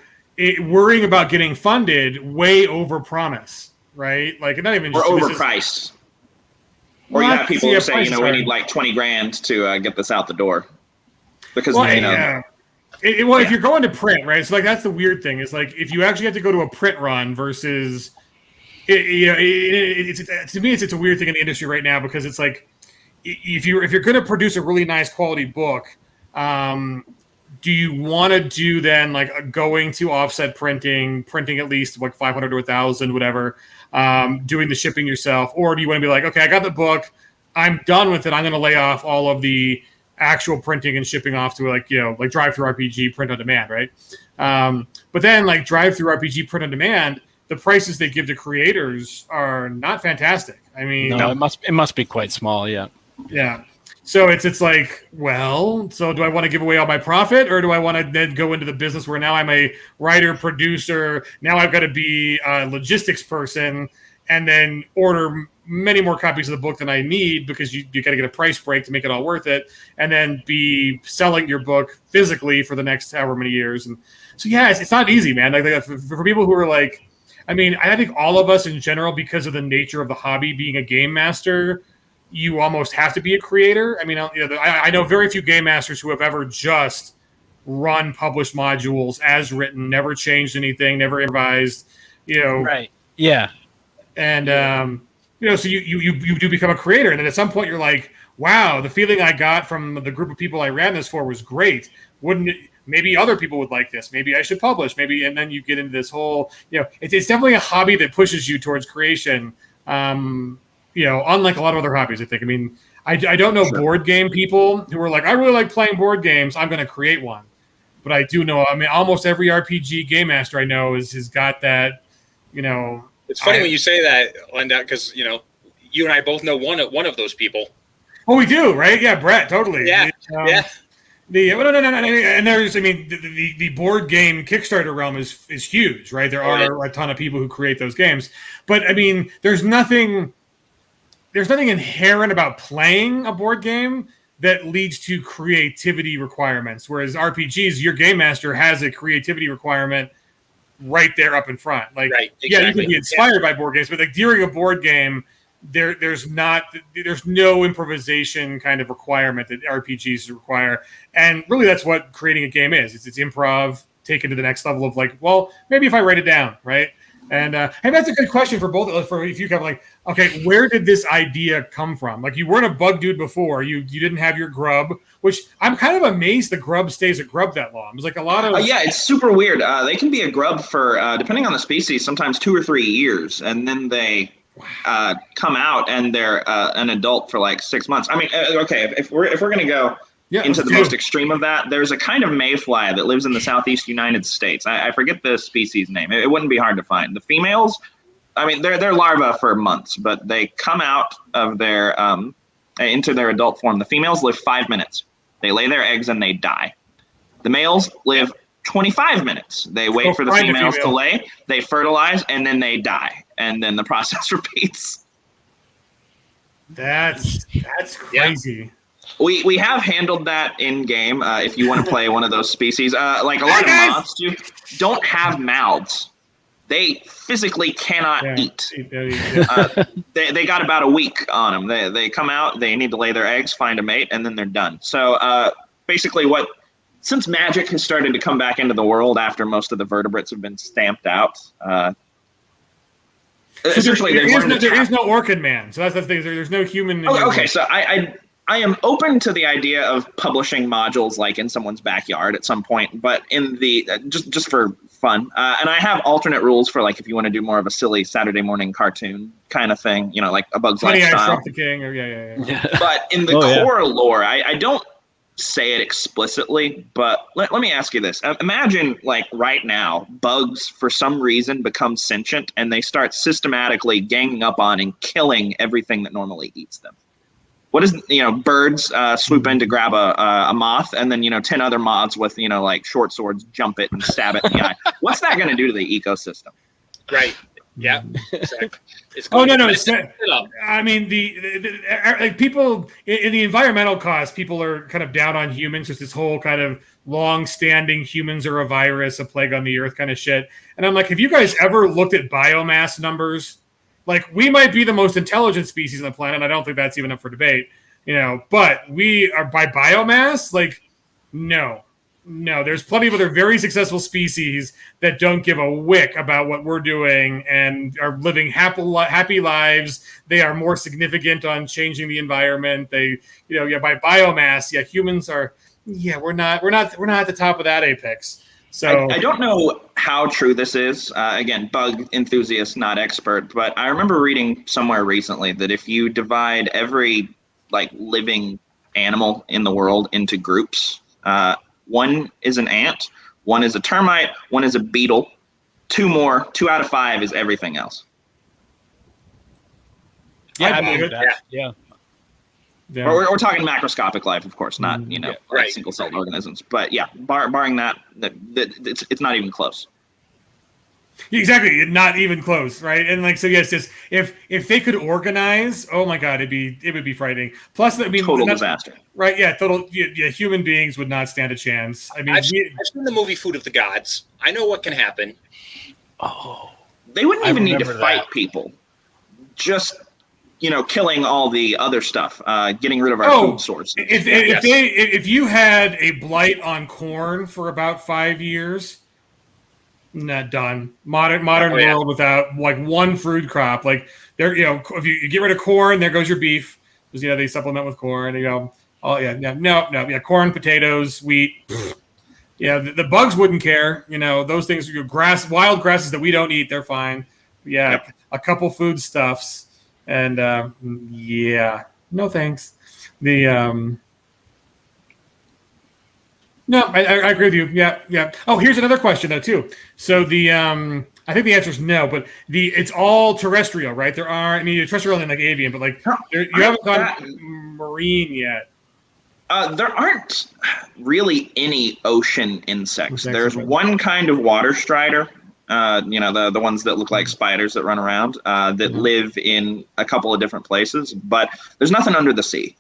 S1: worrying about getting funded way overpromise, right? Like not even just
S4: overpriced. Or you have people who say, we need like 20 grand to get this out the door. Because if you're going to print, right? So like that's the weird thing is like if you actually have to go to a print run versus, to me it's a weird thing in the industry right now because it's like if you're going to produce a really nice quality book, do you want to do then like going to offset printing at least like 500 to 1,000, whatever, doing the shipping yourself, or do you want to be like, okay, I got the book, I'm done with it, I'm going to lay off all of the actual printing and shipping off to like Drive-Thru RPG print on demand, right? But then like Drive-Thru RPG print on demand, the prices they give to creators are not fantastic. I mean,
S5: no, it must be quite small, yeah.
S1: Yeah. So it's like, well, so do I want to give away all my profit or do I want to then go into the business where now I'm a writer, producer, now I've got to be a logistics person and then order many more copies of the book than I need because you got to get a price break to make it all worth it and then be selling your book physically for the next however many years. And so, yeah, it's not easy, man. Like for people who are like, I mean, I think all of us in general, because of the nature of the hobby, being a game master, you almost have to be a creator. I mean, I know very few game masters who have ever just run published modules as written, never changed anything, never improvised,
S5: Right. Yeah.
S1: And, so you do become a creator. And then at some point you're like, wow, the feeling I got from the group of people I ran this for was great. Maybe other people would like this. Maybe I should publish. And then you get into this whole, it's definitely a hobby that pushes you towards creation. Unlike a lot of other hobbies, I think. I mean, I don't know board game people who are like, I really like playing board games, I'm going to create one. But I do know, I mean, almost every RPG game master I know has got that,
S3: It's funny when you say that, Linda, because, you and I both know one of those people.
S1: Oh, we do, right? Yeah, Brett, totally.
S3: Yeah,
S1: No. And there's, I mean, the board game Kickstarter realm is huge, right? There are a ton of people who create those games. But, I mean, there's nothing inherent about playing a board game that leads to creativity requirements. Whereas RPGs, your game master has a creativity requirement right there up in front. Like,
S3: right, exactly.
S1: Yeah, you can be inspired by board games, but like during a board game, there's no improvisation kind of requirement that RPGs require. And really that's what creating a game is. It's improv taken to the next level of like, well, maybe if I write it down, right? And that's a good question for both. For if you come like, okay, where did this idea come from? Like you weren't a bug dude before. You didn't have your grub, which I'm kind of amazed the grub stays a grub that long. It's like a lot of
S4: it's super weird. They can be a grub for depending on the species, sometimes 2 or 3 years, and then they come out and they're an adult for like 6 months. I mean, okay, if we're gonna go into the most extreme of that, there's a kind of mayfly that lives in the southeast United States. I forget the species name. It wouldn't be hard to find. The females, I mean, they're larvae for months, but they come out of their into their adult form. The females live 5 minutes. They lay their eggs and they die. The males live 25 minutes. They wait for the females to lay, they fertilize, and then they die. And then the process repeats.
S1: That's crazy.
S4: We have handled that in game. If you want to play one of those species, like a lot of moths don't have mouths. They physically cannot eat. They got about a week on them. They come out, they need to lay their eggs, find a mate, and then they're done. So basically since magic has started to come back into the world after most of the vertebrates have been stamped out, essentially there
S1: is no orchid man. So that's the thing. There's no human.
S4: Okay, so I am open to the idea of publishing modules like in someone's backyard at some point, but in the just for fun. And I have alternate rules for like if you want to do more of a silly Saturday morning cartoon kind of thing, like A Bug's Life style.
S1: Shrunk the King, or yeah.
S4: But in the core lore, I don't say it explicitly, but let me ask you this. Imagine like right now, bugs for some reason become sentient and they start systematically ganging up on and killing everything that normally eats them. What is, birds swoop in to grab a moth, and then, 10 other moths with, like short swords jump it and stab it in the eye. What's that going to do to the ecosystem?
S3: Right. Yeah. Exactly.
S1: I mean, like people in the environmental cause, people are kind of down on humans. Just this whole kind of long-standing humans are a virus, a plague on the earth kind of shit. And I'm like, have you guys ever looked at biomass numbers? Like, we might be the most intelligent species on the planet. And I don't think that's even up for debate, but we are by biomass. Like, no, there's plenty of other very successful species that don't give a wick about what we're doing and are living happy lives. They are more significant on changing the environment. They, by biomass, humans are, we're not at the top of that apex. So
S4: I don't know how true this is. Again, bug enthusiast, not expert, but I remember reading somewhere recently that if you divide every living animal in the world into groups, one is an ant, one is a termite, one is a beetle, 2 out of 5 is everything else.
S5: Yeah, I believe that. Yeah.
S4: We're talking macroscopic life, of course, not single-celled organisms. But barring that, it's not even close.
S1: Exactly, not even close, right? And just if they could organize, oh my god, it would be frightening. Plus,
S4: total disaster,
S1: right? Yeah, total. Yeah, human beings would not stand a chance. I mean,
S3: I've seen the movie Food of the Gods. I know what can happen.
S5: Oh,
S4: they wouldn't even need to fight people. Just killing all the other stuff, getting rid of our food sources.
S1: If you had a blight on corn for about 5 years, not done. Modern world without one food crop. Like there, if you get rid of corn, there goes your beef. Because they supplement with corn. They go, corn, potatoes, wheat. The bugs wouldn't care. Those things, wild grasses that we don't eat, they're fine. A couple foodstuffs. And no thanks. No, I agree with you. Yeah. Oh, here's another question though too. So I think the answer is no, but it's all terrestrial, right? There are, terrestrial and avian, but you haven't gone marine yet.
S4: There aren't really any ocean insects. There's one kind of water strider. The ones that look like spiders that run around that live in a couple of different places, but there's nothing under the sea.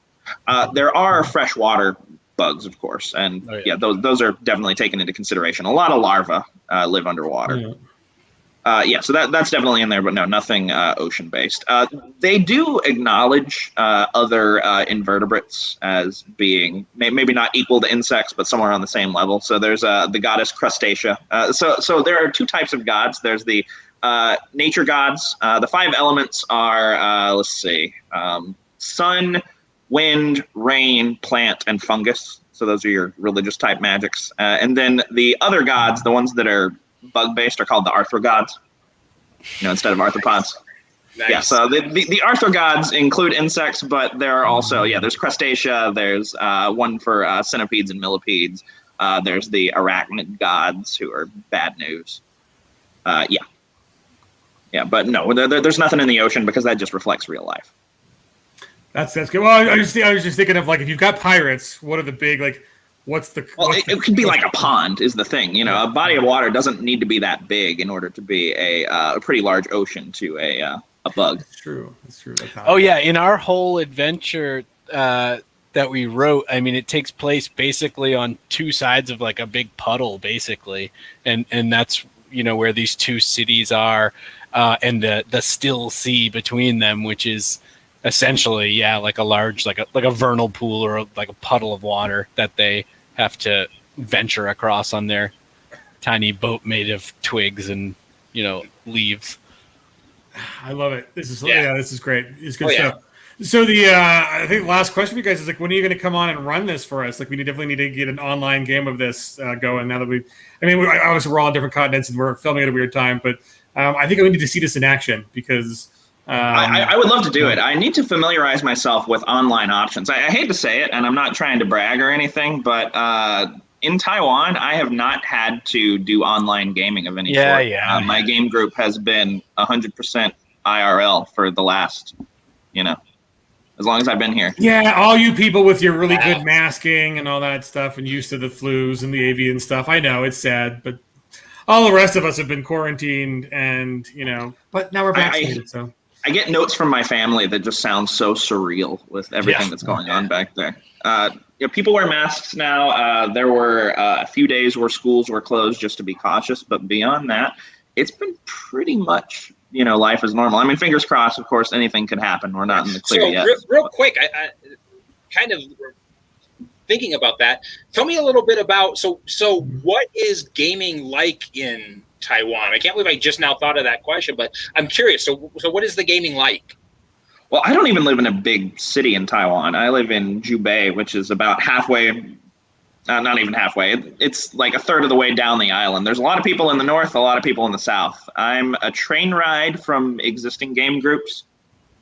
S4: There are freshwater bugs, of course, and those are definitely taken into consideration. A lot of larvae live underwater. So that's definitely in there, but no, nothing ocean based. They do acknowledge other invertebrates as being maybe not equal to insects, but somewhere on the same level. So there's the goddess Crustacea. So there are 2 types of gods. There's the nature gods. The 5 elements are sun, wind, rain, plant, and fungus. So those are your religious type magics. And then the other gods, the ones that are bug based, are called the arthrogods. Instead of arthropods.
S3: Nice.
S4: Yeah, so the arthropods include insects, but there are also, there's crustacea, there's one for centipedes and millipedes, there's the arachnid gods, who are bad news. Yeah, but no, there's nothing in the ocean because that just reflects real life.
S1: That's good. Well, I was just thinking of, like, if you've got pirates, what are the big, like,
S4: it could be like a pond is the thing. A body of water doesn't need to be that big in order to be a pretty large ocean to a bug.
S1: That's true.
S5: Oh yeah, in our whole adventure that we wrote, I mean, it takes place basically on two sides of like a big puddle, basically, and that's where these two cities are, and the still sea between them, which is essentially like a large like a vernal pool or like a puddle of water that they have to venture across on their tiny boat made of twigs and leaves.
S1: I love it. This is great. It's good stuff.
S3: Yeah.
S1: So I think the last question for you guys is, like, when are you going to come on and run this for us? Like, we definitely need to get an online game of this going now that obviously we're all on different continents and we're filming at a weird time, but I think we need to see this in action because
S4: I would love to do it. I need to familiarize myself with online options. I hate to say it, and I'm not trying to brag or anything, but in Taiwan, I have not had to do online gaming of any sort. My game group has been 100% IRL for the last, as long as I've been here.
S1: Yeah, all you people with your really good masking and all that stuff and used to the flus and the avian stuff. I know, it's sad, but all the rest of us have been quarantined and, but now we're vaccinated, so.
S4: I get notes from my family that just sound so surreal with everything that's going on back there. People wear masks now. There were a few days where schools were closed just to be cautious, but beyond that, it's been pretty much, life is normal. I mean, fingers crossed, of course, anything could happen. We're not in the clear yet.
S3: Real quick, I kind of thinking about that. Tell me a little bit about, so what is gaming like in Taiwan? I can't believe I just now thought of that question, but I'm curious. So what is the gaming like?
S4: Well, I don't even live in a big city in Taiwan. I live in Jubei, which is about halfway, not even halfway. It's like a third of the way down the island. There's a lot of people in the north, a lot of people in the south. I'm a train ride from existing game groups,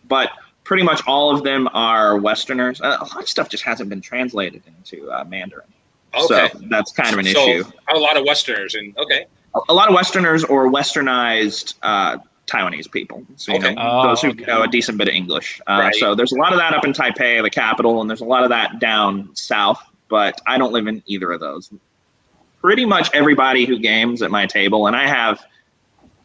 S4: but pretty much all of them are Westerners. A lot of stuff just hasn't been translated into Mandarin.
S3: Okay.
S4: So that's kind of an issue.
S3: A lot of Westerners, and okay.
S4: A lot of Westerners or Westernized Taiwanese people. So, those who know a decent bit of English.
S3: Right.
S4: So there's a lot of that up in Taipei, the capital, and there's a lot of that down south, but I don't live in either of those. Pretty much everybody who games at my table, and I have,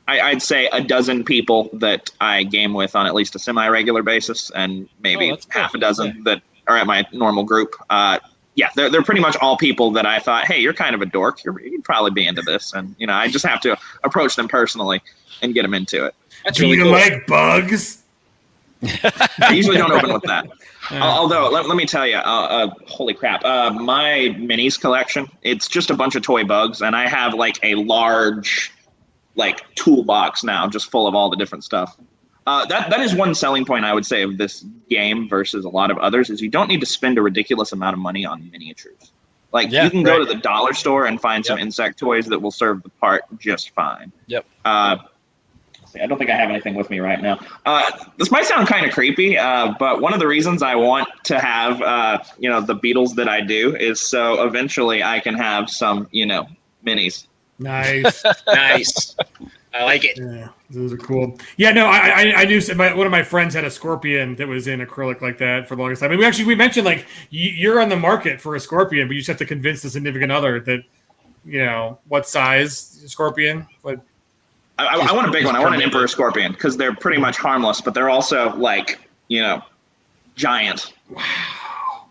S4: I'd say, a dozen people that I game with on at least a semi-regular basis, and maybe half a dozen that are at my normal group. They're pretty much all people that I thought, hey, you're kind of a dork. You'd probably be into this. And, I just have to approach them personally and get them into it.
S3: That's
S1: Do
S3: really
S1: you
S3: cool.
S1: like bugs?
S4: I usually don't open with that. Although, let me tell you, holy crap, my minis collection, it's just a bunch of toy bugs. And I have like a large toolbox now just full of all the different stuff. That is one selling point I would say of this game versus a lot of others is you don't need to spend a ridiculous amount of money on miniatures. You can go to the dollar store and find some insect toys that will serve the part just fine.
S5: Yep.
S4: I don't think I have anything with me right now. This might sound kind of creepy, but one of the reasons I want to have the beetles that I do is so eventually I can have some minis.
S1: Nice.
S3: Nice. I like it.
S1: Yeah, those are cool. Yeah, no, I knew one of my friends had a scorpion that was in acrylic like that for the longest time. And we mentioned you're on the market for a scorpion, but you just have to convince the significant other that what size scorpion. But
S4: I want a big one. I want an emperor scorpion because they're pretty much harmless, but they're also giant.
S1: Wow,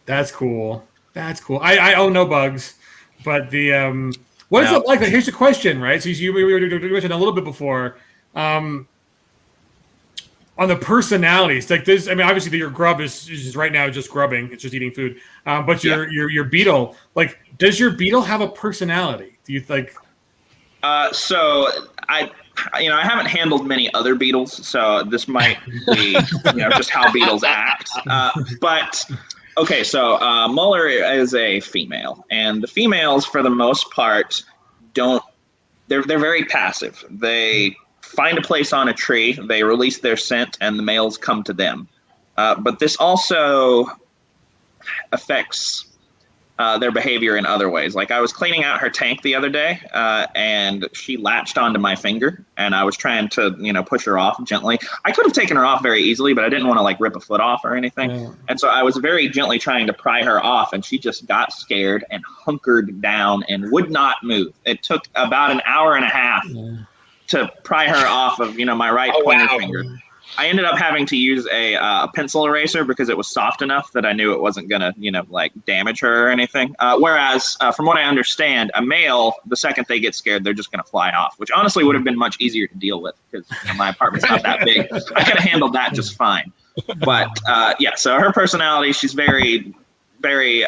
S1: that's cool. I own no bugs, but the what is it like? Here's the question, right? So we mentioned a little bit before on the personalities. Like this, I mean, obviously your grub is right now just grubbing; it's just eating food. But your beetle, does your beetle have a personality? Do you think?
S4: So I haven't handled many other beetles, so this might be just how beetles act. But okay, so Muller is a female, and the females, for the most part, they're very passive. They find a place on a tree, they release their scent, and the males come to them. But this also affects their behavior in other ways. Like I was cleaning out her tank the other day, and she latched onto my finger, and I was trying to, push her off gently. I could have taken her off very easily, but I didn't want to like rip a foot off or anything. Yeah. And so I was very gently trying to pry her off, and she just got scared and hunkered down and would not move. It took about an hour and a half to pry her off of, my right pointer finger. I ended up having to use a pencil eraser because it was soft enough that I knew it wasn't going to, damage her or anything. Whereas, from what I understand, a male, the second they get scared, they're just going to fly off, which honestly would have been much easier to deal with because my apartment's not that big. I could have handled that just fine. But, so her personality, she's very, very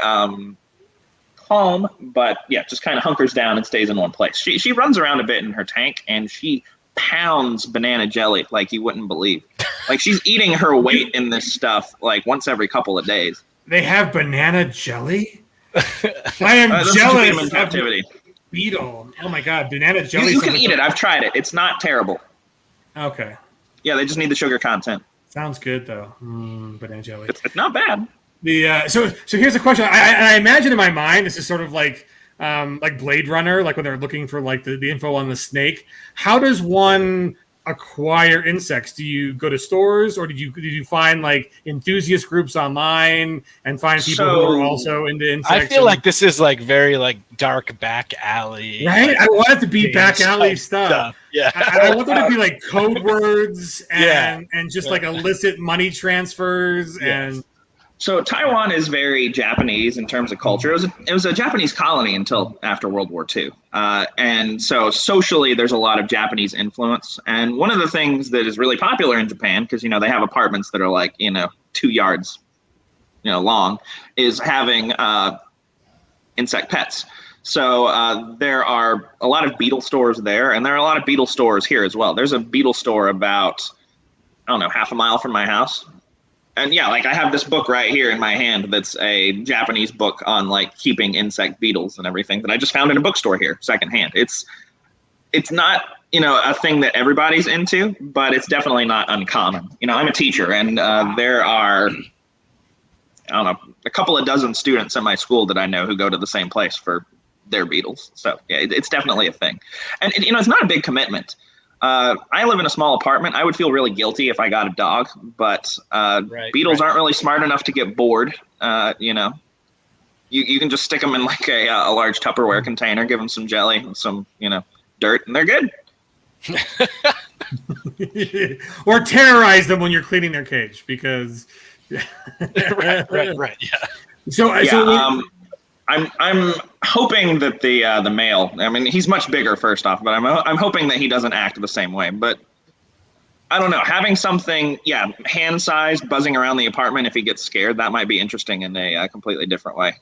S4: calm, but, just kind of hunkers down and stays in one place. She runs around a bit in her tank, and she pounds banana jelly like you wouldn't believe. Like she's eating her weight in this stuff like once every couple of days.
S1: They have banana jelly? I am jealous of captivity. Beetle. Oh my god, banana jelly.
S4: You can eat it. I've tried it. It's not terrible.
S1: Okay.
S4: Yeah, they just need the sugar content.
S1: Sounds good though. Banana jelly.
S4: It's not bad.
S1: So here's a question. I imagine in my mind this is sort of like Blade Runner, like when they're looking for like the info on the snake. How does one acquire insects? Do you go to stores, or did you find like enthusiast groups online and find people who are also into insects?
S5: I feel like this is like very like dark back alley,
S1: right? I want it to be back alley stuff.
S5: Yeah,
S1: I want there to be like code words and just like illicit money transfers and.
S4: So Taiwan is very Japanese in terms of culture. It was a Japanese colony until after World War II. And so socially, there's a lot of Japanese influence. And one of the things that is really popular in Japan, because, they have apartments that are like, 2 yards, long, is having insect pets. So there are a lot of beetle stores there, and there are a lot of beetle stores here as well. There's a beetle store about, half a mile from my house. And I have this book right here in my hand that's a Japanese book on like keeping insect beetles and everything that I just found in a bookstore here secondhand. It's not, a thing that everybody's into, but it's definitely not uncommon. I'm a teacher, and there are, a couple of dozen students at my school that I know who go to the same place for their beetles. So it's definitely a thing. And it's not a big commitment. I live in a small apartment. I would feel really guilty if I got a dog, but beetles aren't really smart enough to get bored. You can just stick them in like a large Tupperware container, give them some jelly and some, dirt, and they're good.
S1: Or terrorize them when you're cleaning their cage because.
S5: right. Yeah.
S1: So
S4: I'm hoping that the male, I mean, he's much bigger first off, but I'm hoping that he doesn't act the same way. But I don't know, having something, hand sized buzzing around the apartment if he gets scared, that might be interesting in a completely different way.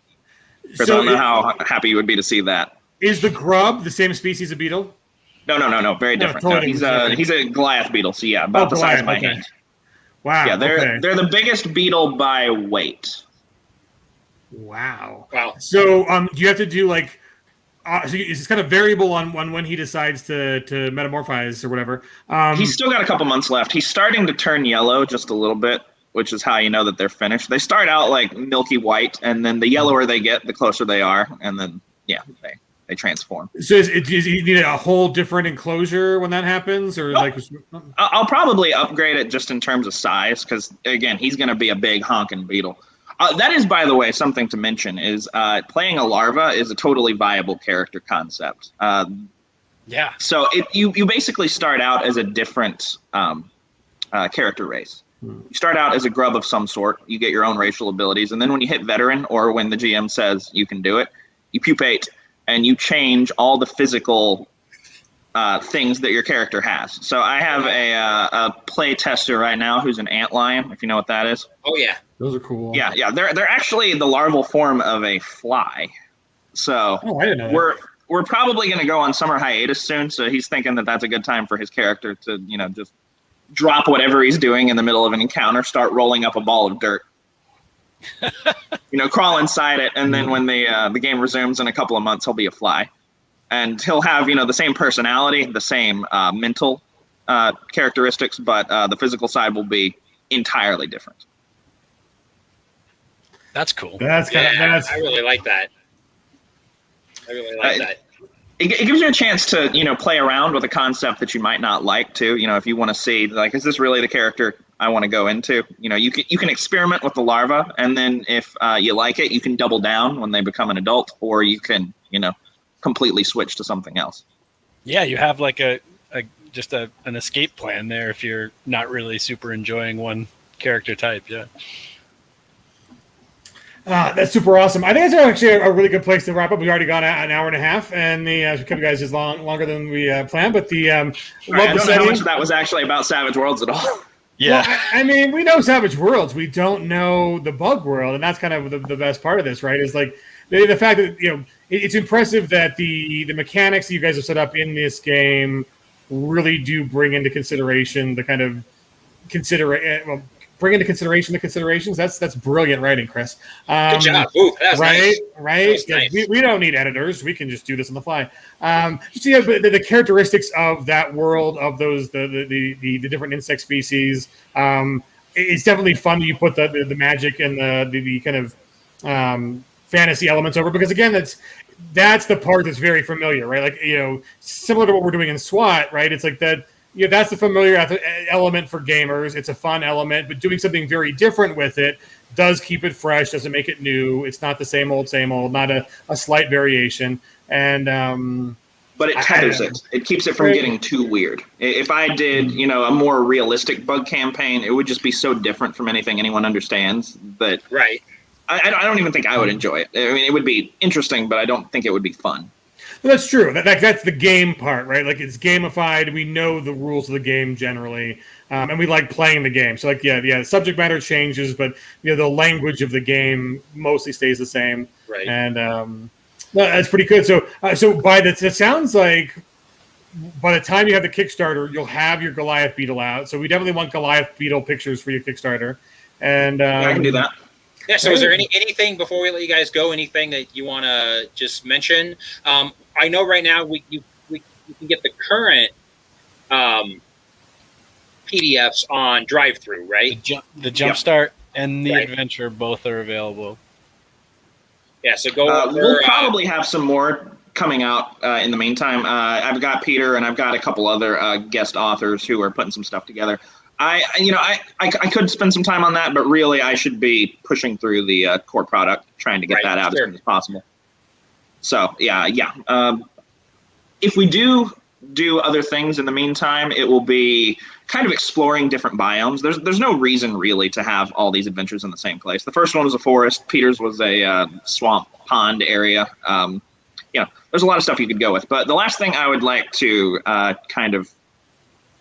S4: Because I don't know how happy you would be to see that.
S1: Is the grub the same species of beetle?
S4: No, very different.
S1: Totally
S4: he's a Goliath beetle, so about the size of my hand.
S1: Wow.
S4: Yeah, they're the biggest beetle by weight.
S1: Wow. So, do you have to do like? So it's kind of variable on when he decides to metamorphize or whatever.
S4: He's still got a couple months left. He's starting to turn yellow just a little bit, which is how you know that they're finished. They start out like milky white, and then the yellower they get, the closer they are, and then they transform.
S1: So, do you need a whole different enclosure when that happens, or like?
S4: I'll probably upgrade it just in terms of size, because again, he's going to be a big honking beetle. That is, by the way, something to mention is playing a larva is a totally viable character concept. So you basically start out as a different character race. You start out as a grub of some sort. You get your own racial abilities. And then when you hit veteran, or when the GM says you can do it, you pupate and you change all the physical things that your character has. So I have a play tester right now who's an antlion, if you know what that is.
S3: Oh, yeah.
S1: Those are cool.
S4: Yeah. They're actually the larval form of a fly. So
S1: I didn't know
S4: we're probably going to go on summer hiatus soon. So he's thinking that that's a good time for his character to, just drop whatever he's doing in the middle of an encounter, start rolling up a ball of dirt, crawl inside it. And then when the game resumes in a couple of months, he'll be a fly. And he'll have, the same personality, the same mental characteristics, but the physical side will be entirely different.
S5: That's cool.
S1: That's kind of that's.
S3: I really like that. I really like that.
S4: It gives you a chance to, play around with a concept that you might not like to. If you want to see, like, is this really the character I want to go into? You can experiment with the larva, and then if you like it, you can double down when they become an adult, or you can, completely switch to something else.
S5: Yeah, you have like an escape plan there if you're not really super enjoying one character type. Yeah.
S1: That's super awesome. I think it's actually a really good place to wrap up. We've already gone an hour and a half, and the kept you guys longer than we planned. But the
S4: I don't know how much of that was actually about Savage Worlds at all.
S5: Yeah,
S1: well, I mean, we know Savage Worlds. We don't know the Bug World, and that's kind of the best part of this, right? Is like the fact that it's impressive that the mechanics that you guys have set up in this game really do bring into consideration the kind of bring into consideration the considerations. That's brilliant writing, Chris.
S3: Good job. Ooh, that was
S1: right,
S3: nice.
S1: right.
S3: Nice.
S1: We don't need editors. We can just do this on the fly. Just the characteristics of that world, of those the different insect species. It's definitely fun that you put the magic and the kind of fantasy elements over, because again, that's the part that's very familiar, right? Like similar to what we're doing in SWAT, right? It's like that. Yeah, that's the familiar element for gamers. It's a fun element, but doing something very different with it does keep it fresh, doesn't make it new. It's not the same old, not a slight variation. And
S4: but it tethers it. It keeps it from getting too weird. If I did, a more realistic bug campaign, it would just be so different from anything anyone understands that
S3: right.
S4: I don't even think I would enjoy it. I mean, it would be interesting, but I don't think it would be fun.
S1: That's true. That's the game part, right? Like, it's gamified. We know the rules of the game generally, and we like playing the game. So, the subject matter changes, but the language of the game mostly stays the same.
S3: Right.
S1: And that's pretty good. So, it sounds like by the time you have the Kickstarter, you'll have your Goliath Beetle out. So we definitely want Goliath Beetle pictures for your Kickstarter. And
S4: I can do that.
S3: Yeah. So, is there anything before we let you guys go? Anything that you want to just mention? I know right now you can get the current PDFs on drive-through, right?
S5: The Jumpstart and the Adventure both are available.
S3: Yeah, so go.
S4: We'll probably have some more coming out in the meantime. I've got Peter and I've got a couple other guest authors who are putting some stuff together. I could spend some time on that, but really I should be pushing through the core product, trying to get that out as soon as possible. So, if we do other things in the meantime, it will be kind of exploring different biomes. There's no reason really to have all these adventures in the same place. The first one was a forest. Peter's was a swamp pond area. There's a lot of stuff you could go with. But the last thing I would like to kind of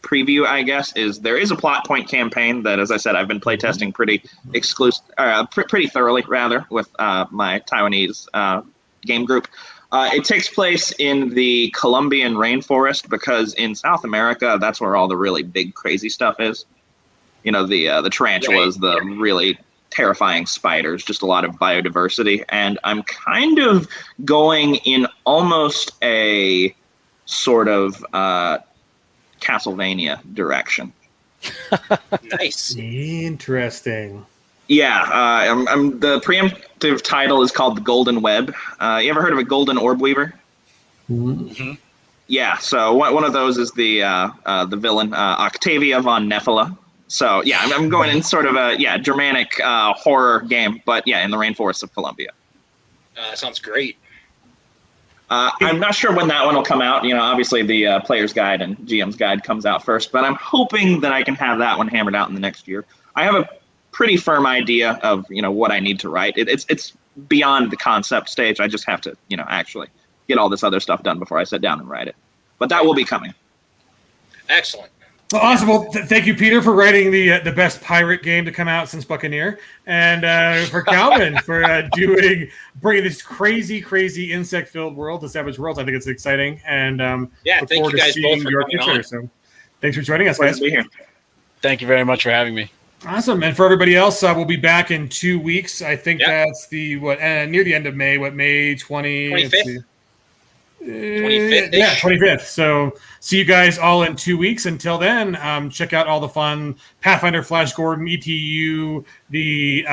S4: preview, I guess, is there is a plot point campaign that, as I said, I've been playtesting pretty thoroughly, rather, with my Taiwanese game group. It takes place in the Colombian rainforest, because in South America, that's where all the really big, crazy stuff is. The tarantulas, the really terrifying spiders, just a lot of biodiversity. And I'm kind of going in almost a sort of Castlevania direction.
S3: Nice.
S1: Interesting.
S4: Yeah, I'm the preemptive title is called The Golden Web. You ever heard of a golden orb weaver?
S1: Mm-hmm.
S4: Yeah, so one of those is the villain, Octavia von Nephila. So yeah, I'm going in sort of a Germanic horror game, but in the rainforests of Colombia.
S3: Sounds great.
S4: I'm not sure when that one will come out. Obviously the player's guide and GM's guide comes out first, but I'm hoping that I can have that one hammered out in the next year. I have a pretty firm idea of what I need to write. It's beyond the concept stage. I just have to actually get all this other stuff done before I sit down and write it. But that will be coming.
S3: Excellent.
S1: Well, awesome. Well, thank you, Peter, for writing the best pirate game to come out since Buccaneer, and for Calvin for bringing this crazy insect-filled world to Savage Worlds. I think it's exciting, and
S3: thank you guys both for coming on.
S1: So, thanks for joining us, guys.
S4: Be here.
S5: Thank you very much for having me.
S1: Awesome. And for everybody else, we'll be back in 2 weeks. I think that's the near the end of May. May 20?
S3: 25th. 25th-ish?
S1: Yeah, 25th. So see you guys all in 2 weeks. Until then, check out all the fun Pathfinder, Flash Gordon, ETU, the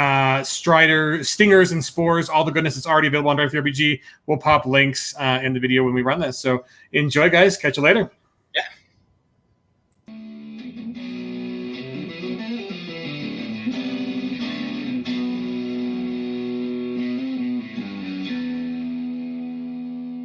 S1: Strider, Stingers, and Spores. All the goodness that's already available on Drive RPG. We'll pop links in the video when we run this. So enjoy, guys. Catch you later.